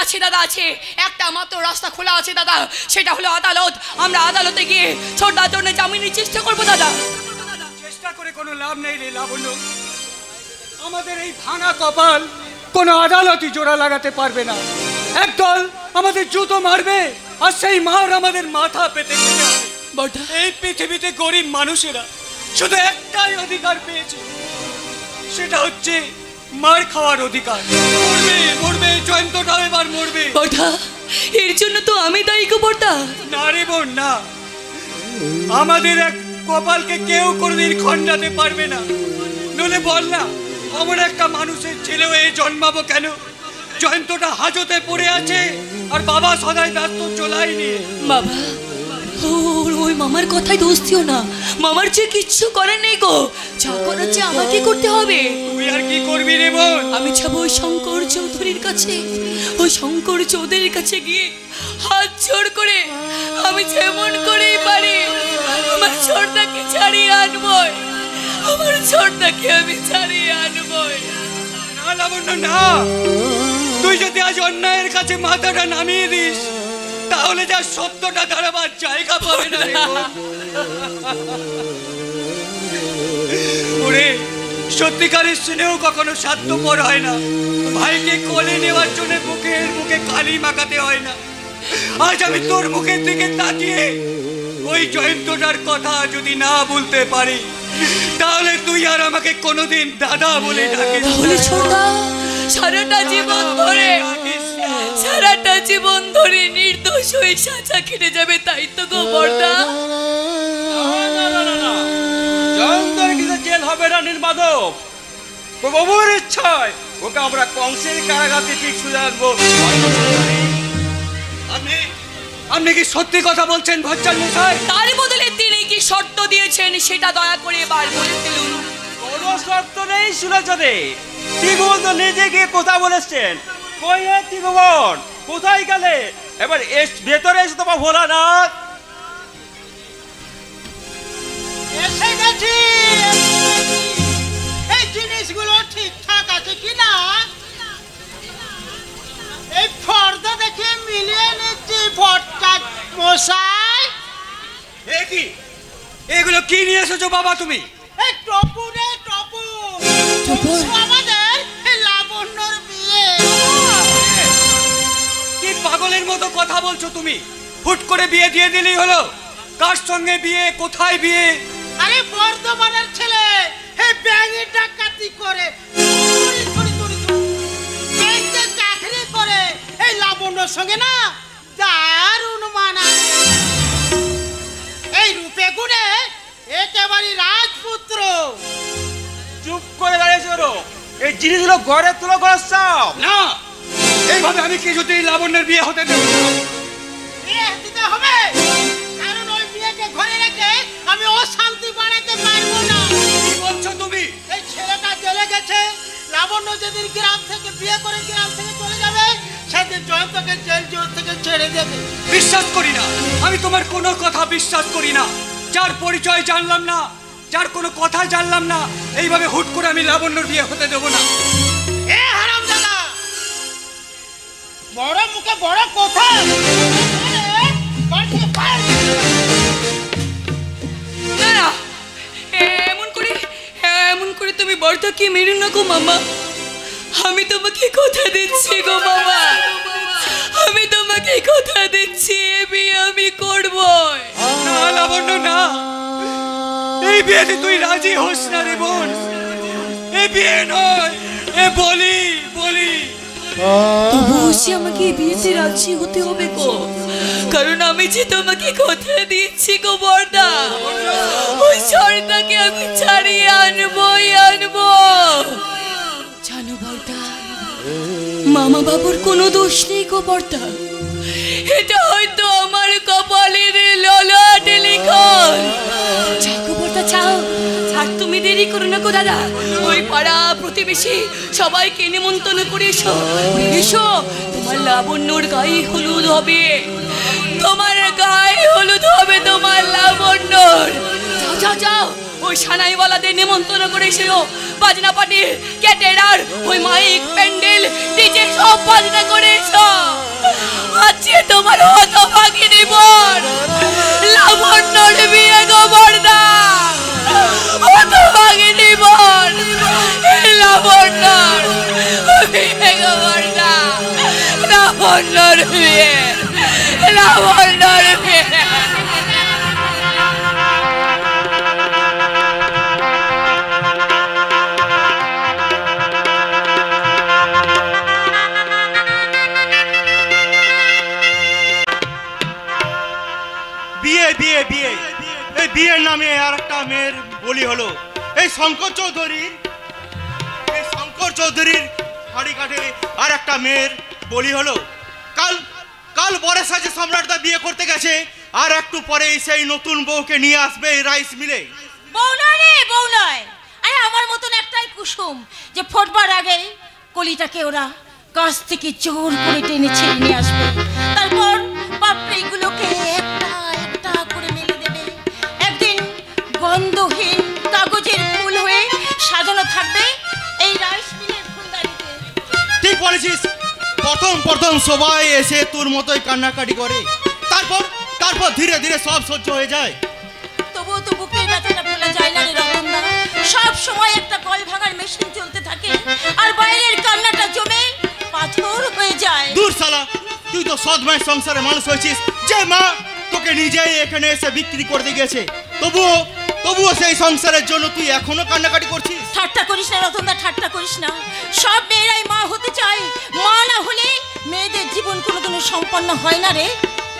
আছে দাদা, আছে একটা মাত্র রাস্তা খোলা আছে দাদা, সেটা হলো আদালত। আমরা আদালতে গিয়ে ছোটদার জন্য জামিনের চেষ্টা করবো দাদা। চেষ্টা করে কোনো লাভ নেই রে লাবণ্য। আমাদের এই ভাঙা কপাল কোনো আদালতই জোড়া লাগাতে পারবে না। একদল আমাদের জুতো মারবে, আর সেই মার আমাদের মাথা পেতে খেতে হবে। এই পৃথিবীতে গরিব মানুষেরা শুধু একটাই অধিকার পেয়েছে, সেটা হচ্ছে মার খাওয়ার অধিকার। মরবে মরবে, জয়ন্তটাও এবার মরবে। এর জন্য তো আমি দায়ী গো বড়দা। না রে বোন না, আমাদের এক কপালকে কেউ কোনোদিন খণ্ডাতে পারবে না। নইলে বল না, আমার একটা মানুষের ছেলে হয়ে জন্মাবো কেন? জয়ন্তটা হাজতে পড়ে আছে, আর বাবা সদাই ব্যস্ত চলাই নিয়ে। বাবা, ওই মামার কথাই দোষ দিও না। মামার যে কিচ্ছু করার নেই গো, যা করার যে আমাকে করতে হবে। তুই আর কি করবি রে বোন? আমি যাবো ওই শঙ্কর চৌধুরীর কাছে। ওই শঙ্কর চৌধুরীর কাছে গিয়ে হাত জোড় করে আমি যেমন করেই পারি আমার ছোটদাকে ছাড়িয়ে আনবই। আমার ছোটদাকে আমি ছাড়িয়ে আনবই। না লাবণ্য না, তুই যদি আজ অন্যায়ের কাছে মাথাটা নামিয়ে দিস, তাহলে যা সত্যটা দাঁড়াবার জায়গা পাবে না রে ওরে। সত্যিকারের স্নেহ কখনো স্বার্থপর হয় না। ভাইকে কোলে নেওয়ার জন্য বুকের মুখে কালি মাখাতে হয় না। আজ আমি তোর মুখের দিকে তাকিয়ে ওই জয়ন্তটার কথা যদি না বলতে পারি, তাহলে তুই আর আমাকে কোনোদিন দাদা বলে ডাকিস। তাহলে ছোটা সারাটা জীবন ধরে নির্দোষ হয়ে সাজা কেটে যাবে, তাই তো গো বর্দা? জয়ন্তর কিন্তু জেল হবে না নির্মাদক। প্রভুর ইচ্ছায় ওকে আমরা কংসের কারাগারে ঠিক সুযোগ আনবো। আপনি কি সত্যি কথা বলছেন ভজ্জাল মশাই? তার বদলে তিনি কি শর্ত দিয়েছেন সেটা দয়া করে এবার বলে দিলুন। কোনো শর্ত নেই সুলোচনে। ত্রিভুবন তো নিজে গিয়ে কথা বলেছেন। কই হে ত্রিভুবন, কোথায় গেলে? এবার ভেতরে এসে তোমার ভোলানাথ। এসে গেছি। এই জিনিসগুলো ঠিকঠাক আছে কিনা এই ফর্দা দেখে মিলিয়ে নিচ্ছি। ফটকাট মশাই, এগুলো কি নিয়ে এসেছো বাবা তুমি? এই টপু রে টপু, আমাদের লাবণ্যর বিয়ে। কি পাগলের মতো কথা বলছো তুমি? হুট করে বিয়ে দিয়ে দিলেই হলো? কার সঙ্গে বিয়ে, কোথায় বিয়ে? আরে বর্ধমানের ছেলে, এই ব্যাঙে ডাকাতি করে, ব্যাংকে চাকরি করে, এই লাবণ্যর সঙ্গে না দারুণ মানায়। এই রূপে গুণে একেবারে রাজপুত্র। চুপ করে দাঁড়িয়েছো। এই জিনিসগুলো ঘরে তুলো সব না। এইভাবে আমি কিছুতেই লাবণ্যের বিয়ে হতে দেব না। বিয়ে দিতে হবে, কারণ ওই মেয়েকে ঘরে রেখে আমি অশান্তি বাড়াতে পারবো না। কি বলছো তুমি? এই ছেলেটা জেলে গেছে। লাবণ্য যেদিন গ্রাম থেকে বিয়ে করে গ্রাম থেকে চলে যাবে, সেদিন জয়ন্তকে জেল থেকে ছেড়ে দেবে। বিশ্বাস করি না, আমি তোমার কোনো কথা বিশ্বাস করি না। যার পরিচয় জানলাম না, যার কোনো কথা জানলাম না, এইভাবে হুট করে আমি লাবণ্যর বিয়ে হতে দেব না। এ হারামজাদা, বড় মুখে বড় কথা। না না, এমন করে তুমি বর্দাকে মেরো না গো মামা। আমি তোমাকে কথা দিচ্ছি গো মামা, আমি তোমাকে কথা দিচ্ছি এ বিয়ে আমি করবো। না লাবণ্য না, এই বিয়েতে তুই রাজি হোস না রে বোন। এ বিয়ে নয়, এ বলি। তবু অবশ্যই আমাকে এই বিয়েতে রাজি হতে হবে গো, কারণ আমি যে তোমাকে কথা দিচ্ছি গো বর্দা, ওই সরদাকে আমি ছাড়িয়ে আনবো। জানো বর্দা, মামা বাবুর কোনো দোষ নেই গো বর্দা। এটা হয়তো আমার কপালের ললাটে লিখন। যাও বর্দা যাও, আর তুমি দেরি করো না গো দাদা। ওই পাড়া প্রতিবেশী সবাইকে নিমন্ত্রণ করে এসো। তোমার লাবণ্যর গায়ে হলুদ হবে, তোমার লাবণ্যর। যাও ওই সানাইওয়ালাদের নিমন্ত্রণ করে এসো। বাজনা পাটি, ক্যাটেরার, ওই মাইক, প্যান্ডেল, ডিজে সব বাজনা করে এসো। আজকে তোমার হতভাগিনী বোন লাবণ্যর বিয়ে গো বর্দা। হতভাগিনী বোন লাবণ্যর বিয়ে গো বর্দা। লাবণ্যর বিয়ে। বিয়ে এই বিয়ের নামে আর একটা মেয়ের বলি হলো। এই শঙ্কর চৌধুরীর হাড়ি কাঠে আর একটা মেয়ের বলি হলো। কাল বরের সাথে সম্রাটদা বিয়ে করতে গেছে, আর একটু পরেই সেই নতুন বউকে নিয়ে আসবে রাইস মিলে। বউ নয়, আরে আমার মতন একটাই কুসুম যে ফোটবার আগেই কলিটাকে ওরা গাছ থেকে জোর করে টেনে ছিঁড়ে নিয়ে আসবে। তারপর পাপড়িগুলোকে একটা করে মেলে দেবে। একদিন গন্ধহীন কাগজের ফুল হয়ে সাজানো থাকবে এই রাইস মিলের ফুলদানিতে। ঠিক বলেছিস। প্রথম সবাই এসে তোর মতোই কান্নাকাটি করে, তারপর ধীরে ধীরে সব সহ্য হয়ে যায়। তবুও তো বুকের ব্যথাটা ভোলা যায় না রে রতনদা। সব সময় একটা কল ভাঙার মেশিন চলতে থাকে আর বাইরের কান্নাটা জমে পাথর হয়ে যায়। দূর শালা, তুই তো সৎ মায়ের সংসারে মানুষ হয়েছিস, যে মা তোকে নিজেই এখানে এসে বিক্রি করতে গেছে, তবুও সেই সংসারের জন্য তুই এখনো কান্নাকাটি করছিস। ঠাট্টা করিস না রতনদা, ঠাট্টা করিস না। সব মেয়েরাই মা হতে চায়, মা না হলে মেয়েদের জীবন কোনোদিনও সম্পন্ন হয় না রে।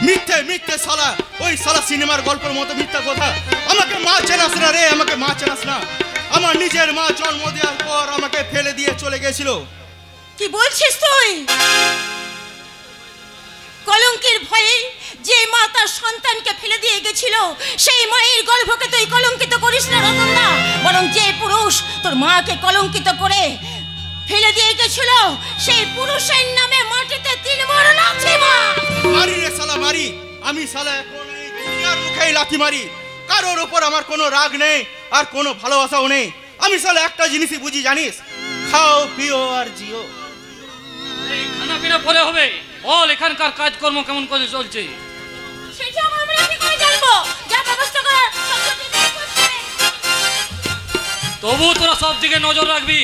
মিথ্যে মিথ্যে শালা, ওই শালা সিনেমার গল্পের মতো মিথ্যা কথা। আমাকে মা চেনাস না রে, আমাকে মা চেনাস না। আমার নিজের মা জন্ম দেওয়ার পর আমাকে ফেলে দিয়ে চলে গেছিল। কি বলছিস তুই? কলঙ্কের ভয়ে যে মা তার সন্তানকে ফেলে দিয়ে গেছিল, সেই মায়ের গর্ভকে তুই কলঙ্কিত করিস না রতনদা। বরং যে পুরুষ তোর মাকে কলঙ্কিত করে ফেলে দিয়ে গেছিল, সেই পুরুষের নামে মাটিতে 3 বার লাথি মার। মারি রে শালা মারি। আমি শালা এখন এই দুনিয়ার মুখেই লাথি মারি। কারোর ওপর আমার কোনো রাগ নেই আর কোনো ভালোবাসাও নেই। আমি শালা একটা জিনিসই বুঝি জানিস, খাও পিও আর জিও। এই খানা পিনা পরে হবে, বল এখানকার কাজকর্ম কেমন করে চলছে? সেটা আমরা কি করে জানবো? যা ব্যবস্থা কর তবু তোরা সব দিকে নজর রাখবি,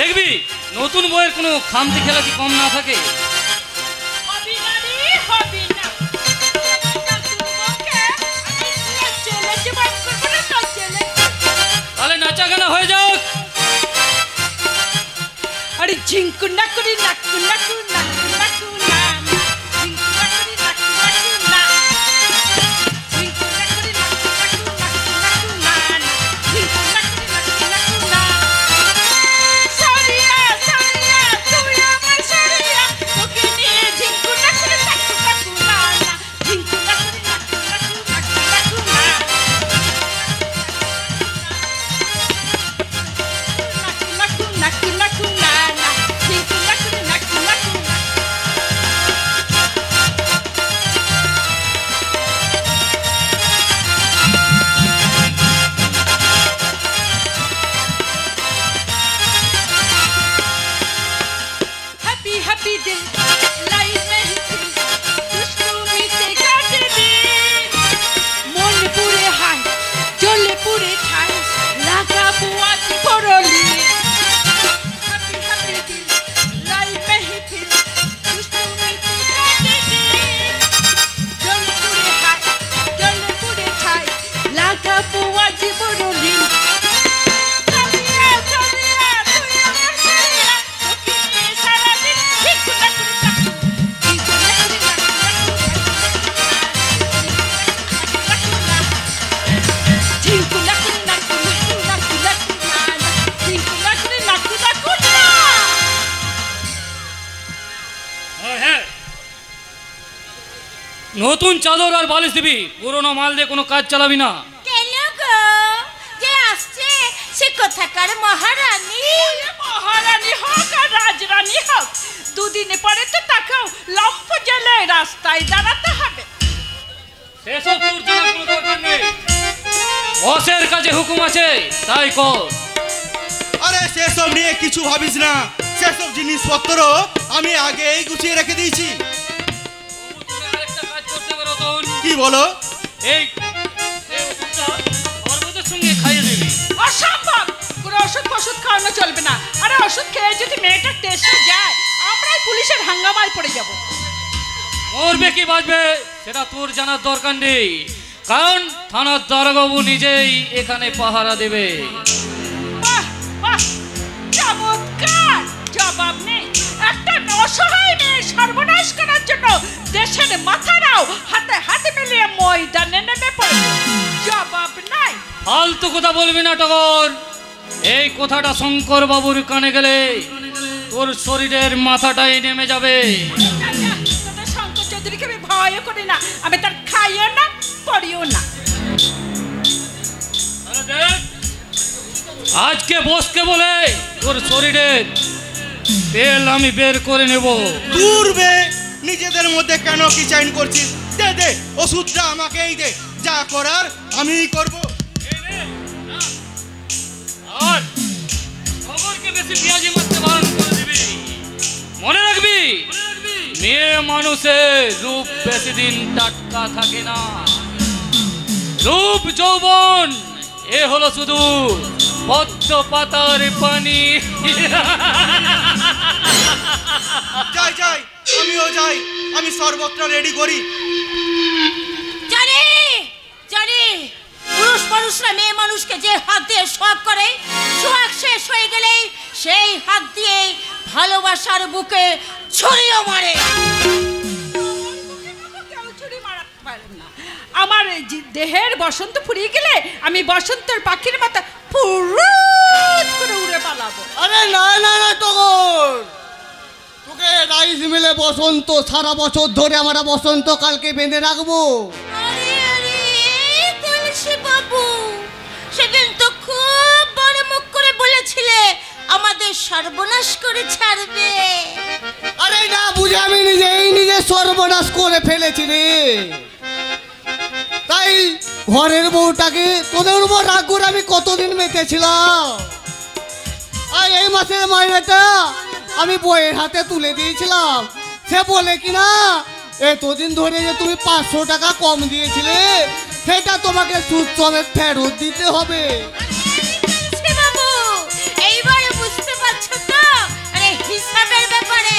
দেখবি নতুন বইয়ের কোনো খামতি খেলা কি কম না থাকে। তাহলে নাচা গানা হয়ে যাক। আরে ঝিঙ্কু নাকুরি নাকু নাকু নাকু নাকু না না, ঝিঙ্কু নাকুরি নাকু নাকু না, ঝিঙ্কু নাকুরি নাকু নাকু নাকু নাকু না না, ঝিঙ্কু নাকুরি নাকু নাকু না। সারিয়া সারিয়া তুই আমার সারিয়া, তোকে নিয়ে ঝিঙ্কু নাকুরি নাকু নাকু না না, ঝিঙ্কু নাকুরি নাকু নাকু নাকু নাকু না। নাকু নাকু নাকু না না, ঝিঙ্কু নাকুরি নাকু নাকু না। हैप्पी हैप्पी दिन लाइफ में ही थी, दुश्मनी से काटे दिन, मन पूरे हाय चले पूरे ठाई, लगा बुआ की बरोली। हैप्पी हैप्पी दिन लाइफ में ही थी, दुश्मनी से काटे दिन, चले पूरे हाय चले पूरे ठाई, लगा बुआ की बरोली। নতুন চাদর আর বালিশ দিবি, পুরোনো মাল দিয়ে কোনো কাজ চালাবি না। কেন গো? যে আসছে সে কোথাকার মহারানী? মহারানী হোক আর রাজরানী হোক, দুদিনে পরে তো তাকেও লম্ফ জেলে রাস্তায় দাঁড়াতে হবে। সেসব তোর জানার কোনো দরকার নেই, বসের কাছে হুকুম আছে তাই কর। আরে সেসব নিয়ে কিছু ভাবিস না, সেসব জিনিসপত্র আমি আগেই গুছিয়ে রেখে দিয়েছি। কি বলো? এই ওষুধটা সঙ্গে খাইয়ে দিবি। অসম্ভব, কোনো ওষুধ খাওয়ানো চলবে না। আরে ওষুধ খেয়ে যদি মেয়েটা টেস্ট যায়, আমরাই পুলিশের হাঙ্গামায় পড়ে যাব। মরবে কি বাঁচবে সেটা তোর জানার দরকার নেই, কারণ থানার দারোগাবু নিজেই এখানে পাহারা দেবে। বাহ বাহ, চমৎকার, জবাব নেই। একটা অসহায় মেয়ে সর্বনাশ করার জন্য দেশের মাথারাও হাতে হাতে মিলিয়ে ময়দানে নেমে পড়েছে, জবাব নাই। ফালতু কথা বলবি না টগর, এই কথাটা শঙ্কর বাবুর কানে গেলে তোর শরীরের মাথাটাই নেমে যাবে। শঙ্কর চৌধুরীকে আমি ভয় করি না, আমি তার খাইও না পড়িও না। আজকে বসকে বলে তোর শরীরের তেল আমি বের করে নেব। দূর বে, নিজেদের মধ্যে কেন কি চাইন করছিস? দে দে ওষুধটা আমাকেই দে, যা করার আমিই করব। আর খবরকে বেশি পেঁয়াজি মারতে বারণ করে দিবি, মনে রাখবি মেয়ে মানুষের রূপ বেশি দিন টাটকা থাকে না। রূপ যৌবন এ হলো শুধু পদ্ম পাতার পানি। যাই যাই, আমিও যাই, আমি সর্বত্র রেডি করি। জানি জানি পুরুষ মানুষরা মেয়ে মানুষকে যে হাত দিয়ে সোহাগ করে, সোহাগ শেষ হয়ে গেলে সেই হাত দিয়ে ভালোবাসার বুকে ছুরিও মারে। আমার দেহের বসন্ত ফুরিয়ে গেলে আমি বসন্তের পাখির মতো ফুরুত করে উড়ে পালাবো। আরে না না না টগর, তোকে রাইস মিলে বসন্ত সারা বছর ধরে আমরা বসন্তকালকে বেঁধে রাখবো। আরে আরে তুলসী বাবু, সেদিন তো খুব বড় মুখ করে বলেছিলে আমাদের সর্বনাশ করে ছাড়বে। আরে না বুঝে আমি নিজে সর্বনাশ করে ফেলেছি রে। তাই ঘরের বউটাকে তোদের উপর রাগ করে আমি কতদিন মেতেছিলাম, আর এই মাসের মাইনেটা আমি বইয়ের হাতে তুলে দিয়েছিলাম। সে বলে কিনা এতদিন ধরে যে তুমি 500 টাকা কম দিয়েছিলে সেটা তোমাকে সুদ সমেত ফেরত দিতে হবে। এইবার বুঝতে পারছো তো? আরে হিসাবের ব্যাপারে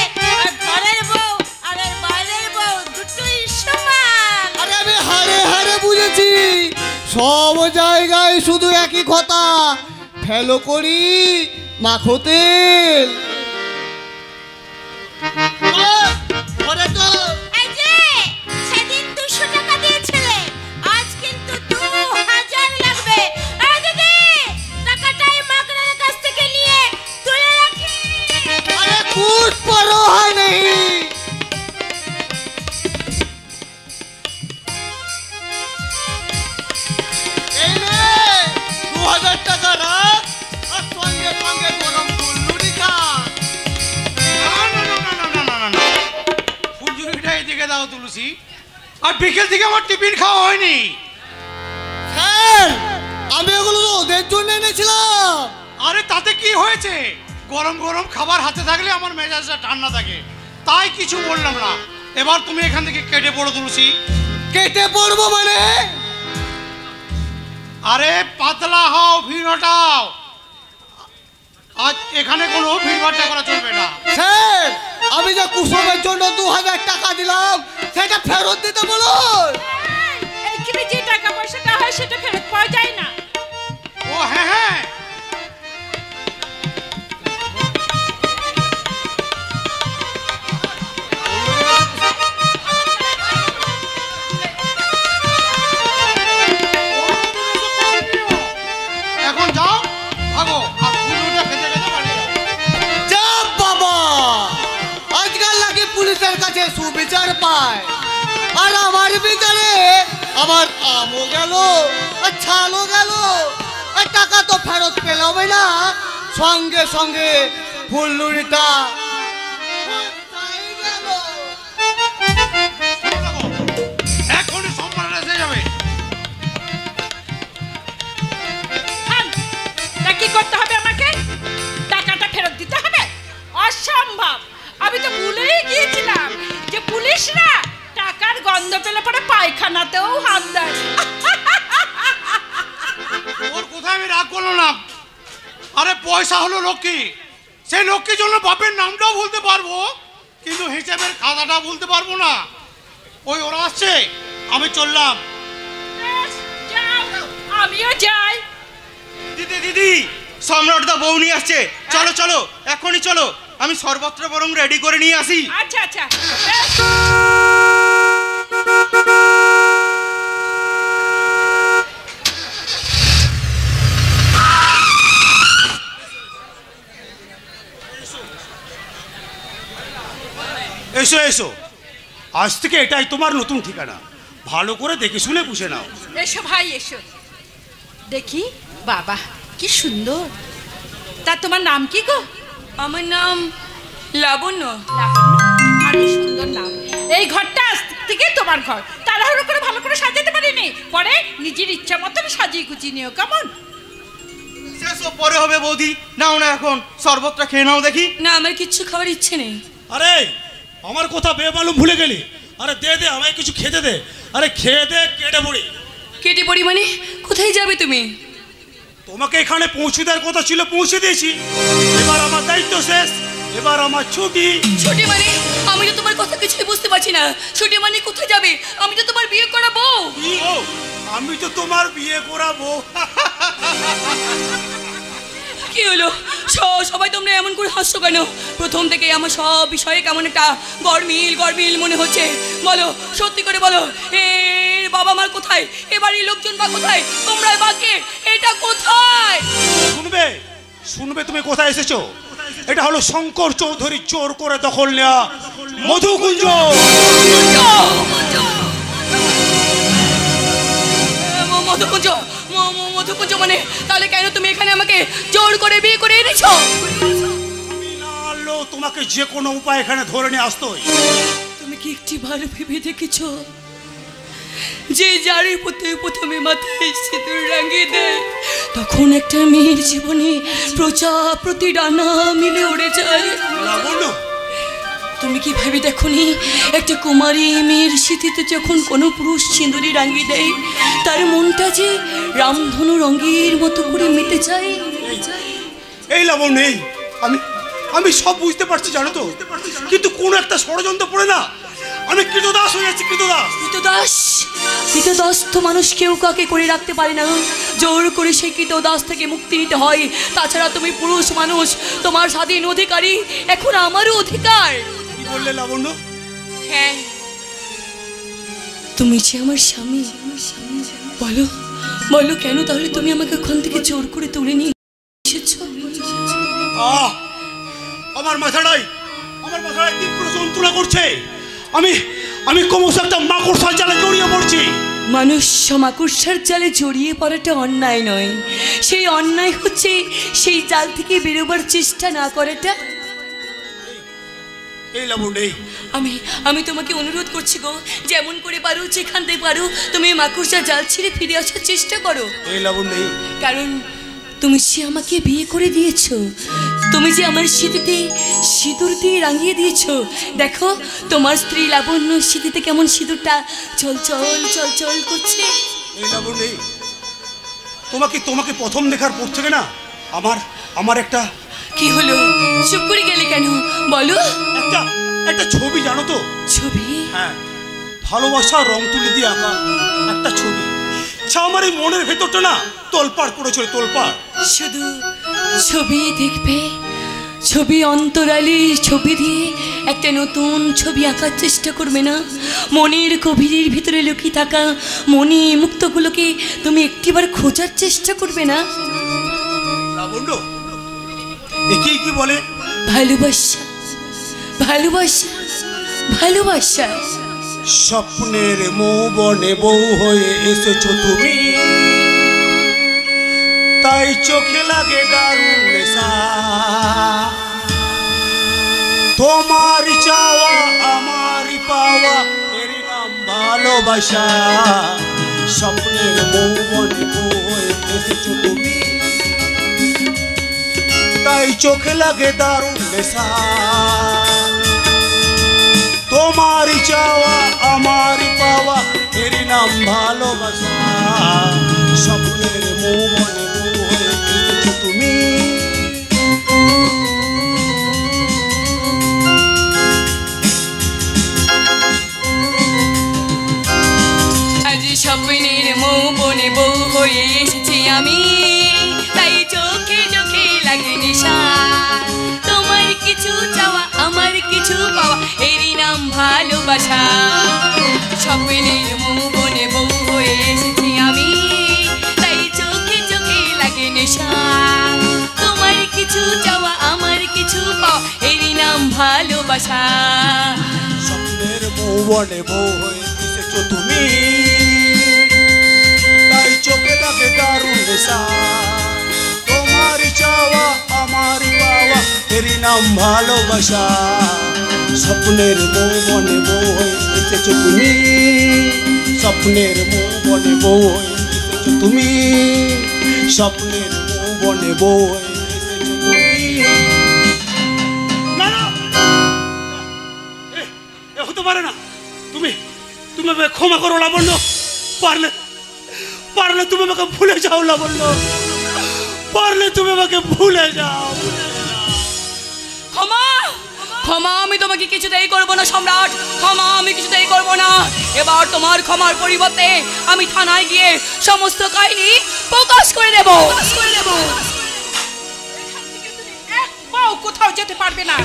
ঘরের বউ আর বাইরের বউ দুটোই সমান। আরে আমি হারে হারে বুঝেছি, সব জায়গায় শুধু একই কথা, ফেলো করি মাখো তেল। এই যে সেদিন 200 টাকা দিয়েছিলে, আজ কিন্তু 2000 লাগবে। এই দিদি, টাকাটাই মাকড়ার কাছ থেকে নিয়ে তুলে রাখি। আরে কুছ পরো হয় নেই। এই নে 2000 টাকা রাখ, আর সঙ্গে সঙ্গে গরম ফুলুরি খা। ফুলঝুরিটা এদিকে দাও তুলসী। আর বিকেল থেকে আমার টিফিন খাওয়া হয়নি। স্যার, আমি ওগুলো ওদের জন্য এনেছিলাম। আরে তাতে কি হয়েছে? গরম গরম খাবার হাতে থাকলে আমার মেজাজটা ঠান্ডা থাকে, তাই কিছু বললাম না। এবার তুমি এখান থেকে কেটে পড়ো তুলসী। কেটে পড়বো মানে? আরে পাতলা হও, ভিড় হটাও। আজ এখানে কোনো ভিড়ভাট্টা করা চলবে না। স্যার, আমি যে কুসুমের জন্য 2000 টাকা দিলাম সেটা ফেরত দিতে বলুন। এইখানে যে টাকা পয়সাটা হয় সেটা ফেরত পাওয়া যায় না। ও হ্যাঁ হ্যাঁ, এখন যাও, ভাগো আর ফুলটা খেতে খেতে বাড়ি যাও। যা বাবা, আজকাল নাকি পুলিশের কাছে সুবিচার পায়, আর আমার বিচারে আমার আমও গেল আর ছালও গেল, আর টাকা তো ফেরত পেলাম না, সঙ্গে সঙ্গে ফুলুরিটা এখনই সম্মান এসে যাবে। তা কি করতে হবে আমাকে? টাকাটা ফেরত দিতে হবে? অসম্ভব। আমি তো ভুলেই গিয়েছিলাম যে পুলিশরা টাকার গন্ধ পেলে পরে পায়খানাতেও হাত দেয়। ওর কোথায় আমি রাগ করলো না। আরে পয়সা হলো লক্ষ্মী, সেই লক্ষ্মীর জন্য বাপের নামটাও বলতে পারবো, কিন্তু হিসেবের খাতাটা বলতে পারবো না। ওই ওরা আসছে, আমি চললাম। আমিও যাই। দিদি দিদি, সম্রাটদা বউ নিয়ে আসছে, চলো চলো এখনই চলো, আমি সর্বত্র বরং রেডি করে নিয়ে আসি। আচ্ছা আচ্ছা। এসো এসো, আজ থেকে এটাই তোমার নতুন ঠিকানা, ভালো করে দেখে শুনে বুঝে নাও। এসো ভাই এসো, দেখি। বাবা কি সুন্দর। তা তোমার নাম কি গো? আমার নাম লাবণ্য। আরে সুন্দর নাম। এই ঘরটা আজ থেকে তোমার ঘর। তাড়াহুড়ো করে ভালো করে সাজাতে পারিনি, পরে নিজের ইচ্ছা মতন সাজিয়ে গুছিয়ে নিও, কেমন? সেসব পরে হবে বৌদি, নাও না এখন শরবতটা খেয়ে নাও দেখি। না, আমার কিচ্ছু খাবার ইচ্ছে নেই। আরে আমার কথা বেমালুম ভুলে গেলি? আরে দে দে, আমায় কিছু খেতে দে। আরে খেয়ে দে, কেটে পড়ি। কেটে পড়ি মানে? কোথায় যাবে তুমি? তোমাকে এখানে পৌঁছে দেওয়ার কথা ছিল, পৌঁছে দিয়েছি। এবার আমার দায়িত্ব শেষ, এবার আমার ছুটি। ছুটি মানে? আমি তো তোমার কথা কিছুই বুঝতে পারছি না। ছুটি মানে কোথায় যাবে? আমি তো তোমার বিয়ে করাবো। আমি তো তোমার বিয়ে করাবো। কি হলো সবাই তোমরা এমন করে হাসছো কেন? প্রথম থেকে আমার সব বিষয়ে কেমন একটা গরমিল মনে হচ্ছে। বলো, সত্যি করে বলো, এর বাবা মার কোথায়? এবারই লোকজন বা কোথায়? তোমরা বাকি এটা কোথায়? শুনবে তুমি কোথায় এসেছো? এটা হলো শঙ্কর চৌধুরী চোর করে দখল নেওয়া মধুকুঞ্জ। মধুকুঞ্জ মানে? তাহলে কেন তুমি এখানে আমাকে জোর করে বিয়ে করে এনেছো? তোমাকে যে কোনো উপায় এখানে ধরে নিয়ে আসতোই। তুমি কি একটি ভালো ভেবে দেখেছো যে যারই প্রথমে মাথায় সিঁদুর রাঙিয়ে দেয় তখন একটা মেয়ের জীবনে প্রজাপতি ডানা মিলে উড়ে যায়? তুমি কি ভেবে দেখোনি একটা কুমারী মেয়ের স্মৃতিতে যখন কোনো পুরুষ সিঁদুরি রাঙিয়ে দেয় তার মনটা যে রামধনু রঙের মতো করে মেতে যায়? এই লাবণ নেই, আমি সব বুঝতে পারছি জানো তো, কিন্তু কোন একটা ষড়যন্ত্র পড়ে না আমি কৃতদাস হয়ে যাচ্ছি। কৃতদাস তো মানুষ কেউ কাকে করে রাখতে পারে না, জোর করে সেই কৃতদাস থেকে মুক্তি নিতে হয়। তাছাড়া তুমি পুরুষ মানুষ, তোমার স্বাধীন অধিকারী, এখন আমারও অধিকার। কি বললে লাবণ্য? হ্যাঁ, তুমি যে আমার স্বামী। বলো বলো কেন তাহলে তুমি আমাকে ওখান থেকে জোর করে তুলে নিয়ে এসেছো? আমার মাথাটাই তীব্র যন্ত্রণা করছে। আমি ক্রমশ একটা মাকড়সার জালে জড়িয়ে পড়ছি। মানুষ মাকড়সার জালে জড়িয়ে পড়াটা অন্যায় নয়, সেই অন্যায় হচ্ছে সেই জাল থেকে বেরোবার চেষ্টা না করাটা। আমি তোমাকে অনুরোধ করছি গো, যেমন করে পারো যেখান থেকে পারো তুমি মাকড়সার জাল ছেড়ে ফিরে আসার চেষ্টা করো। কারণ তুমি যে আমাকে বিয়ে করে দিয়েছো, তুমি যে আমার স্মৃতিতে সিঁদুর দিয়ে রাঙিয়ে দিয়েছো। দেখো তোমার স্ত্রী লাবণ্য স্মৃতিতে কেমন সিঁদুরটা চল করছে। তোমাকে প্রথম দেখার পর থেকে না আমার একটা কি হলো? চুপ করে গেলে কেন? বলো। একটা ছবি জানো তো? ছবি? হ্যাঁ, ভালোবাসার রং তুলি দিয়ে আঁকা একটা ছবি। আমার এই মনের ভেতরটা না তোলপাড় করেছিল, তোলপাড়। শুধু ছবি দেখবে, ছবি অন্তরালে ছবি দিয়ে একটা নতুন ছবি আঁকার চেষ্টা করবে না? মনের গভীরের ভিতরে লুকিয়ে থাকা মনি মুক্তগুলোকে তুমি একটিবার খোঁজার চেষ্টা করবে না? লাবণ্য কি বলে? ভালোবাসা, ভালোবাসা, ভালোবাসা। স্বপ্নের মৌবনে বউ হয়ে এসেছো তুমি, তাই চোখে লাগে দারুণ নেশা। তোমার চাওয়া আমারই পাওয়া, এর নাম ভালোবাসা। স্বপ্নের মৌবনে বউ হয়ে এসেছো তুমি, তাই চোখে লাগে দারুণ নেশা। তোমারই চাওয়া আমারই পাওয়া, এর নাম ভালোবাসা। স্বপ্নের মৌবনে বউ হয়ে এসেছো তুমি। আজ স্বপ্নের মৌবনে বউ হয়ে এসেছি আমি, তাই চোখে চোখে লাগে নেশা। তোমার কিছু চাওয়া আমার কিছু পাওয়া, এরই নাম ভালোবাসা। স্বপ্নের মৌবনে বউ হয়ে এসেছি আমি, তাই চোখে চোখে লাগে নেশা। তোমার কিছু চাওয়া আমার কিছু পাওয়া, এরই নাম ভালোবাসা। স্বপ্নের মৌবনে বউ হয়ে এসেছো তুমি, তাই চোখে লাগে দারুণ নেশা। তোমার চাওয়া আমার পাওয়া, এরই নাম ভালোবাসা। স্বপ্নের মৌবনে বউ হয়ে এসেছো তুমি, স্বপ্নের মৌবনে বউ হয়ে এসেছো তুমি, স্বপ্নের মৌবনে বউ হয়ে এসেছো তুমি। পারে না। তুমি তুমি আমাকে ক্ষমা করো লাবণ্য, পারলে পারলে তুমি আমাকে ভুলে যাও লাবণ্য, পারলে তুমি আমাকে ভুলে যাও। ক্ষমা ক্ষমা আমি তোমাকে কিছুতেই করবো না সম্রাট, ক্ষমা আমি কিছুতেই করবো না। এবার তোমার ক্ষমার পরিবর্তে আমি থানায় গিয়ে সমস্ত কাহিনী প্রকাশ করে দেব। কোথাও যেতে পারবে না।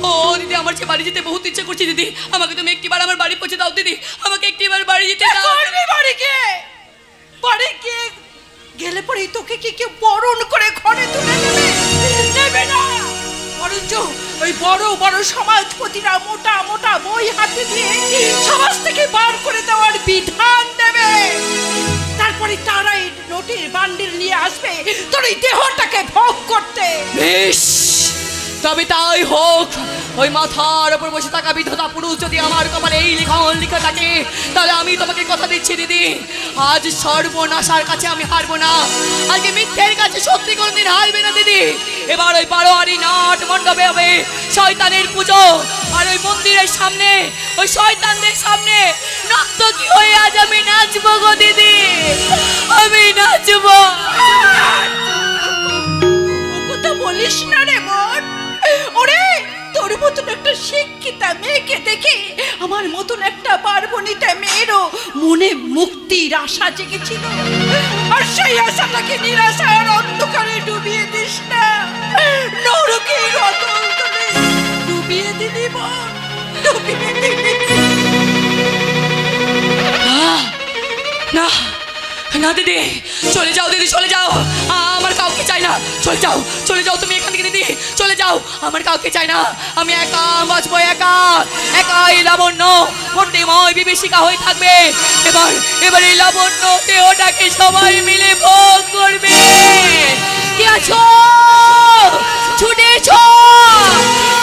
ও দিদি আমার যে বাড়ি যেতে বহুত ইচ্ছে করছে দিদি, আমাকে তুমি একটিবার আমার বাড়ি পৌঁছে দাও দিদি, আমাকে একটিবার বাড়ি যেতে দাও। বাড়ি গিয়ে গেলে পরে তোকে কি কেউ বরণ করে ঘরে তুলে নেবে না, বরঞ্চ ওই বড় বড় সমাজপতিরা মোটা মোটা বই হাতে দিয়ে সমাজ থেকে বার করে দেওয়ার বিধান দেবে। তারপরে তারাই নোটের বান্ডিল নিয়ে আসবে তোর এই দেহটাকে ভোগ করতে। বেশ, তবে তাই হোক। ওই মাথার উপর বসে থাকা বিধবা পুরুষ যদি আমার কপালে এই লিখন লিখে থাকে, তাহলে আমি তোমাকে কথা দিচ্ছি দিদি, আজ সর্বনাশার কাছে আমি হারবো না, আজকে মিথ্যের কাছে সত্যি কোনদিন হারবে না দিদি। এবার ওই বারোয়ারি নাট মণ্ডপে হবে শয়তানের পুজো, আর ওই মন্দিরের সামনে ওই শয়তানদের সামনে নর্তকী হয়ে আজ আমি নাচবো গো দিদি, আমি নাচবো। কথা বলিস না রে মন, ওরে তোর মতন একটা শিক্ষিতা মেয়েকে দেখে আমার মতন একটা পার্বণীতা মেয়েরও মনে মুক্তির আশা জেগেছিল, আর সেই আশাটাকে নিরাশার অন্ধকারে ডুবিয়ে দিস না, নরকের অতল তলে ডুবিয়ে দিলি মন, ডুবিয়ে দিলি। না না দিদি, চলে যাও দিদি, চলে যাও, আমার কাউকে চাই না, চলে যাও, চলে যাও তুমি এখান থেকে দিদি, চলে যাও, আমার কাউকে চাই না, আমি একা বাঁচবো, একা একাই লাবণ্য পণ্ডিময় বিভীষিকা হয়ে থাকবে। এবার এই লাবণ্য দেহটাকে সবাই মিলে ভোগ করবে। কি আছো, ছুটে এসো,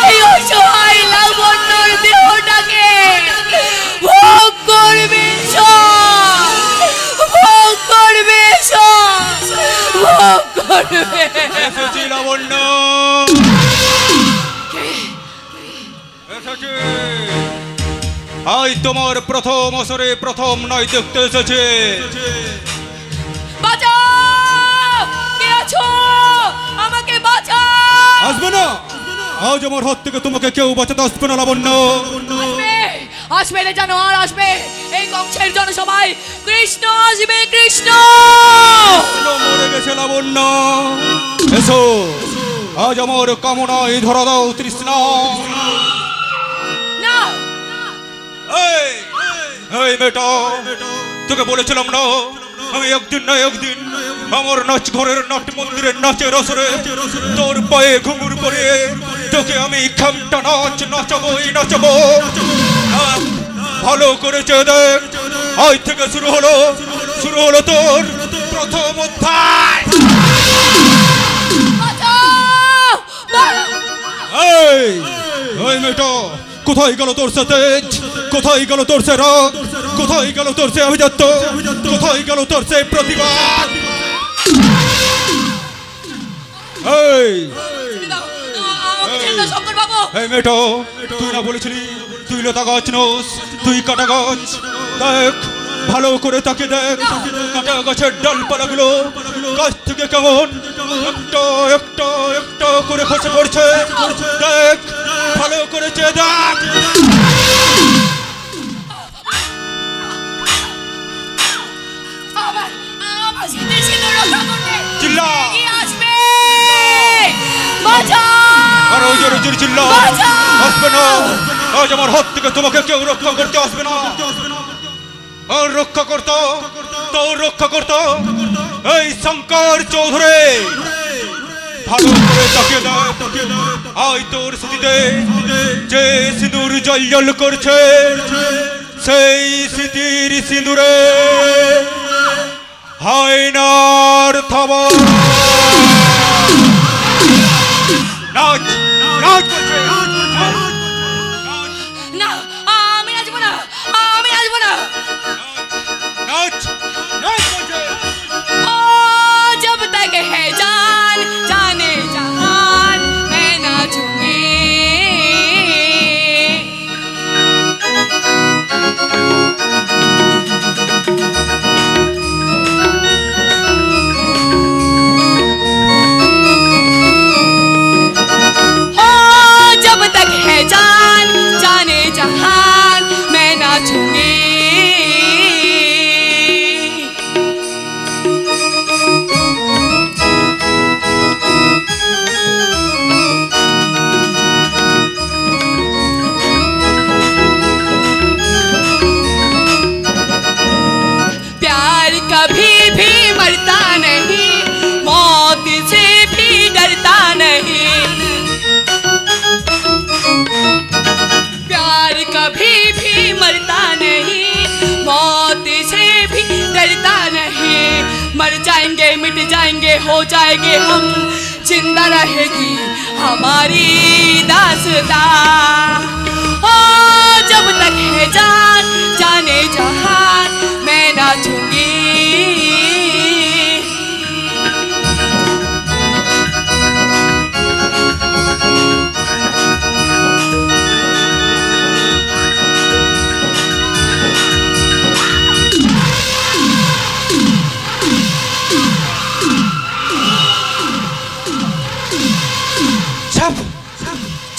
এই অসহায় লাবণ্যর দেহটাকে ভোগ করবে, ভোগ করবে, ভোগ করবে। এসেছি লাবণ্য, এসেছি। আজ তোমার প্রথম আসরে প্রথম নয় দেখতে এসেছে। বাঁচাও, কে আছো, আমাকে বাঁচাও। আসবে না, আজ আমার হাত থেকে তোমাকে কেউ বাঁচাতে আসবে না লাবণ্য। আসবে রে জানোয়ার, আসবে, এই কংসের জনসভায় কৃষ্ণ আসবে, কৃষ্ণ। মরে গেছে লাবণ্য, এসো, আজ আমার কামনায় ধরা দাও তৃষ্ণা। না, এই বেটা, তোকে বলেছিলাম না আমি একদিন না একদিন আমার নাচ ঘরের নাট মন্দিরের নাচের আসরে তোর পায়ে ঘুঙুর পরে তোকে আমি খামটা নাচ নাচাবোই নাচাবো। ভালো করেছে দেখ, আজ থেকে শুরু হলো তোর প্রথম অধ্যায়। এই মেয়েটা, কোথায় গেল তোর সাথে, কোথায় গেল তোর সে রাগ, কোথায় গেল তোর সে অভিজাত্য, কোথায় গেল তোর সে প্রতিবাদ? এই মেয়েটা, তুই না বলেছিলি তুই লতা গাছ নোস, তুই কাটা গাছ? দেখ, ভালো করে তাকে দেখ, কাটা গাছের ডালপালাগুলো গাছ থেকে কেমন একটা একটা একটা করে খসে পড়ছে। দেখ, ভালো করেছে দেখ। চিল্লা, আরো জোরে জোরে চিল্লা। আসবে না, আজ আমার হাত থেকে তোমাকে কেউ রক্ষা করতে আসবে না। আর রক্ষা করতো এই শঙ্কর চৌধুরী। ভালো করে তাকে দেখ, আই তোর স্মৃতিতে যে সিঁদুর জল করছে, সেই স্মৃতির সিঁদুরে হায়নার থাবা। নাচ নাচ বলছে, না, আমি নাচবো না, আমি নাচবো না। नाच नाच बजे ओ जब तक है जान जाने जहान मैं नाचूंगी। मिट जाएंगे, हो जाएंगे हम, जिंदा रहेगी हमारी दास्तां। ओ जब तक है जान जाने जहान मैं नाचूंगी।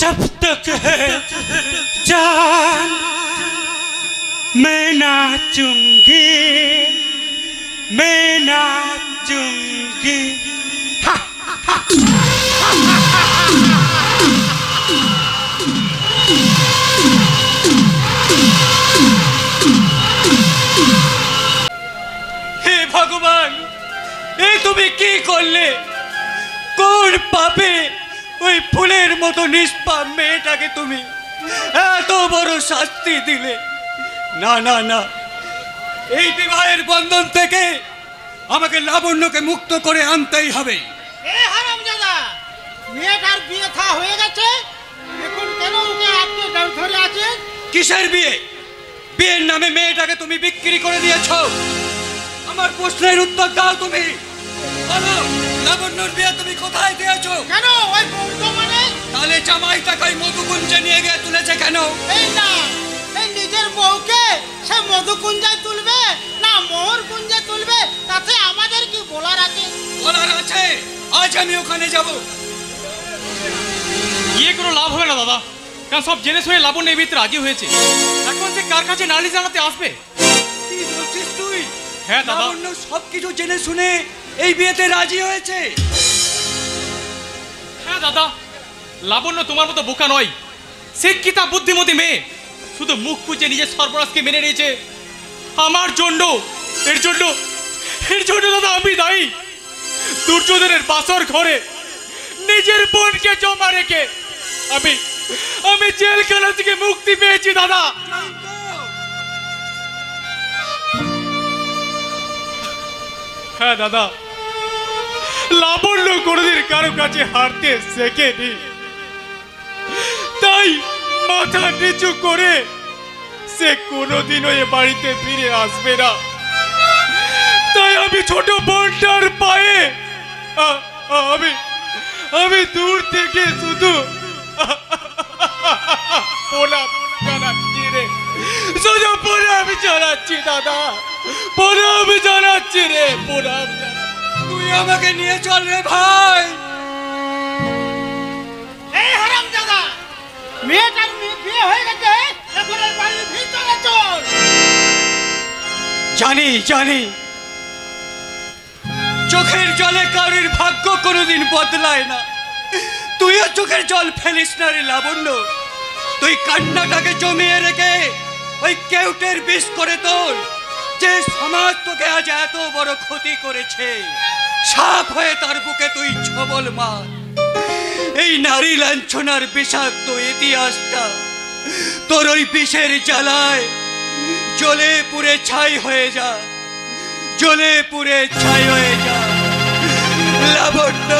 जब तक है जान मैं नाचूंगी, मैं नाचूंगी। হে ভগবান, এ তুমি কি করলে? কোন পাপে ওই ফুলের মতো নিষ্পাপ মেয়েটাকে তুমি এত বড় শাস্তি দিলে? না না না, এই বিবাহের বন্ধন থেকে আমাকে লাবণ্যকে মুক্ত করে আনতেই হবে। এ হারামজাদা, মেয়েটার বিয়ে থা হয়ে গেছে, এখন কেন ওকে আজকে ধরে আছে? কিসের বিয়ে? বিয়ের নামে মেয়েটাকে তুমি বিক্রি করে দিয়েছো। আমার প্রশ্নের উত্তর দাও তুমি। বলো, লাবণ্যর বিয়ে তুমি কোথায় দিয়েছো? কেন ওই বর্তমানে? তাহলে জামাইটাকে ওই মধুকুঞ্জে নিয়ে গিয়ে তুলেছে কেন? এই না, এই নিজের বউকে সে মধুকুঞ্জায় তুলবে না মোহর কুঞ্জে তুলবে, তাতে আমাদের কি বলার আছে? বলার আছে, আজ আমি ওখানে যাব। গিয়ে কোনো লাভ হবে না দাদা, কারণ সব জেনে শুনে লাবণ্য এই বিয়েতে রাজি হয়েছে। এখন সে কার কাছে নালিশ জানাতে আসবে? কি বলছিস তুই? হ্যাঁ দাদা, লাবণ্য সবকিছু জেনে শুনে এই বিয়েতে রাজি হয়েছে। হ্যাঁ দাদা, লাবণ্য তোমার মতো বোকা নয়, শিক্ষিতা বুদ্ধিমতী মেয়ে। শুধু মুখ খুঁজে নিজের সর্বনাশকে মেনে নিয়েছে আমার জন্য। এর জন্য দাদা আমি দায়ী। দুর্যোধনের বাসর ঘরে নিজের বোনকে জমা রেখে আমি জেলখানা থেকে মুক্তি পেয়েছি দাদা। হ্যাঁ দাদা, লাবণ্য কোনোদিন কারো কাছে হারতে শেখেনি, তাই মাথা নিচু করে সে কোনোদিনও এ বাড়িতে ফিরে আসবে না। তাই আমি ছোট বোনটার পায়ে আমি দূর থেকে শুধু প্রণাম জানাচ্ছি রে, শুধু প্রণাম জানাচ্ছি দাদা, প্রণাম জানাচ্ছি রে, প্রণাম। তুই আমাকে নিয়ে চল রে ভাই। এই হারামজাদা, মেয়েটার বিয়ে হয়ে গেছে, এখন এই বাড়ির ভিতরে চল। জানি জানি, চোখের জলে কারোর ভাগ্য কোনোদিন বদলায় না। তুইও চোখের জল ফেলিস না রে লাবণ্য। তুই কান্নাটাকে জমিয়ে রেখে ওই কেউটের বিষ করে তোল, যে সমাজ তোকে আজ এত বড় ক্ষতি করেছে। সাপ হয়ে তার বুকে তুই ছবল মার। এই নারী লাঞ্ছনার বিষাক্ত ইতিহাসটা তোর ওই বিষের জ্বালায় জ্বলে পুড়ে ছাই হয়ে যা, জ্বলে পুড়ে ছাই হয়ে যা লাবণ্য।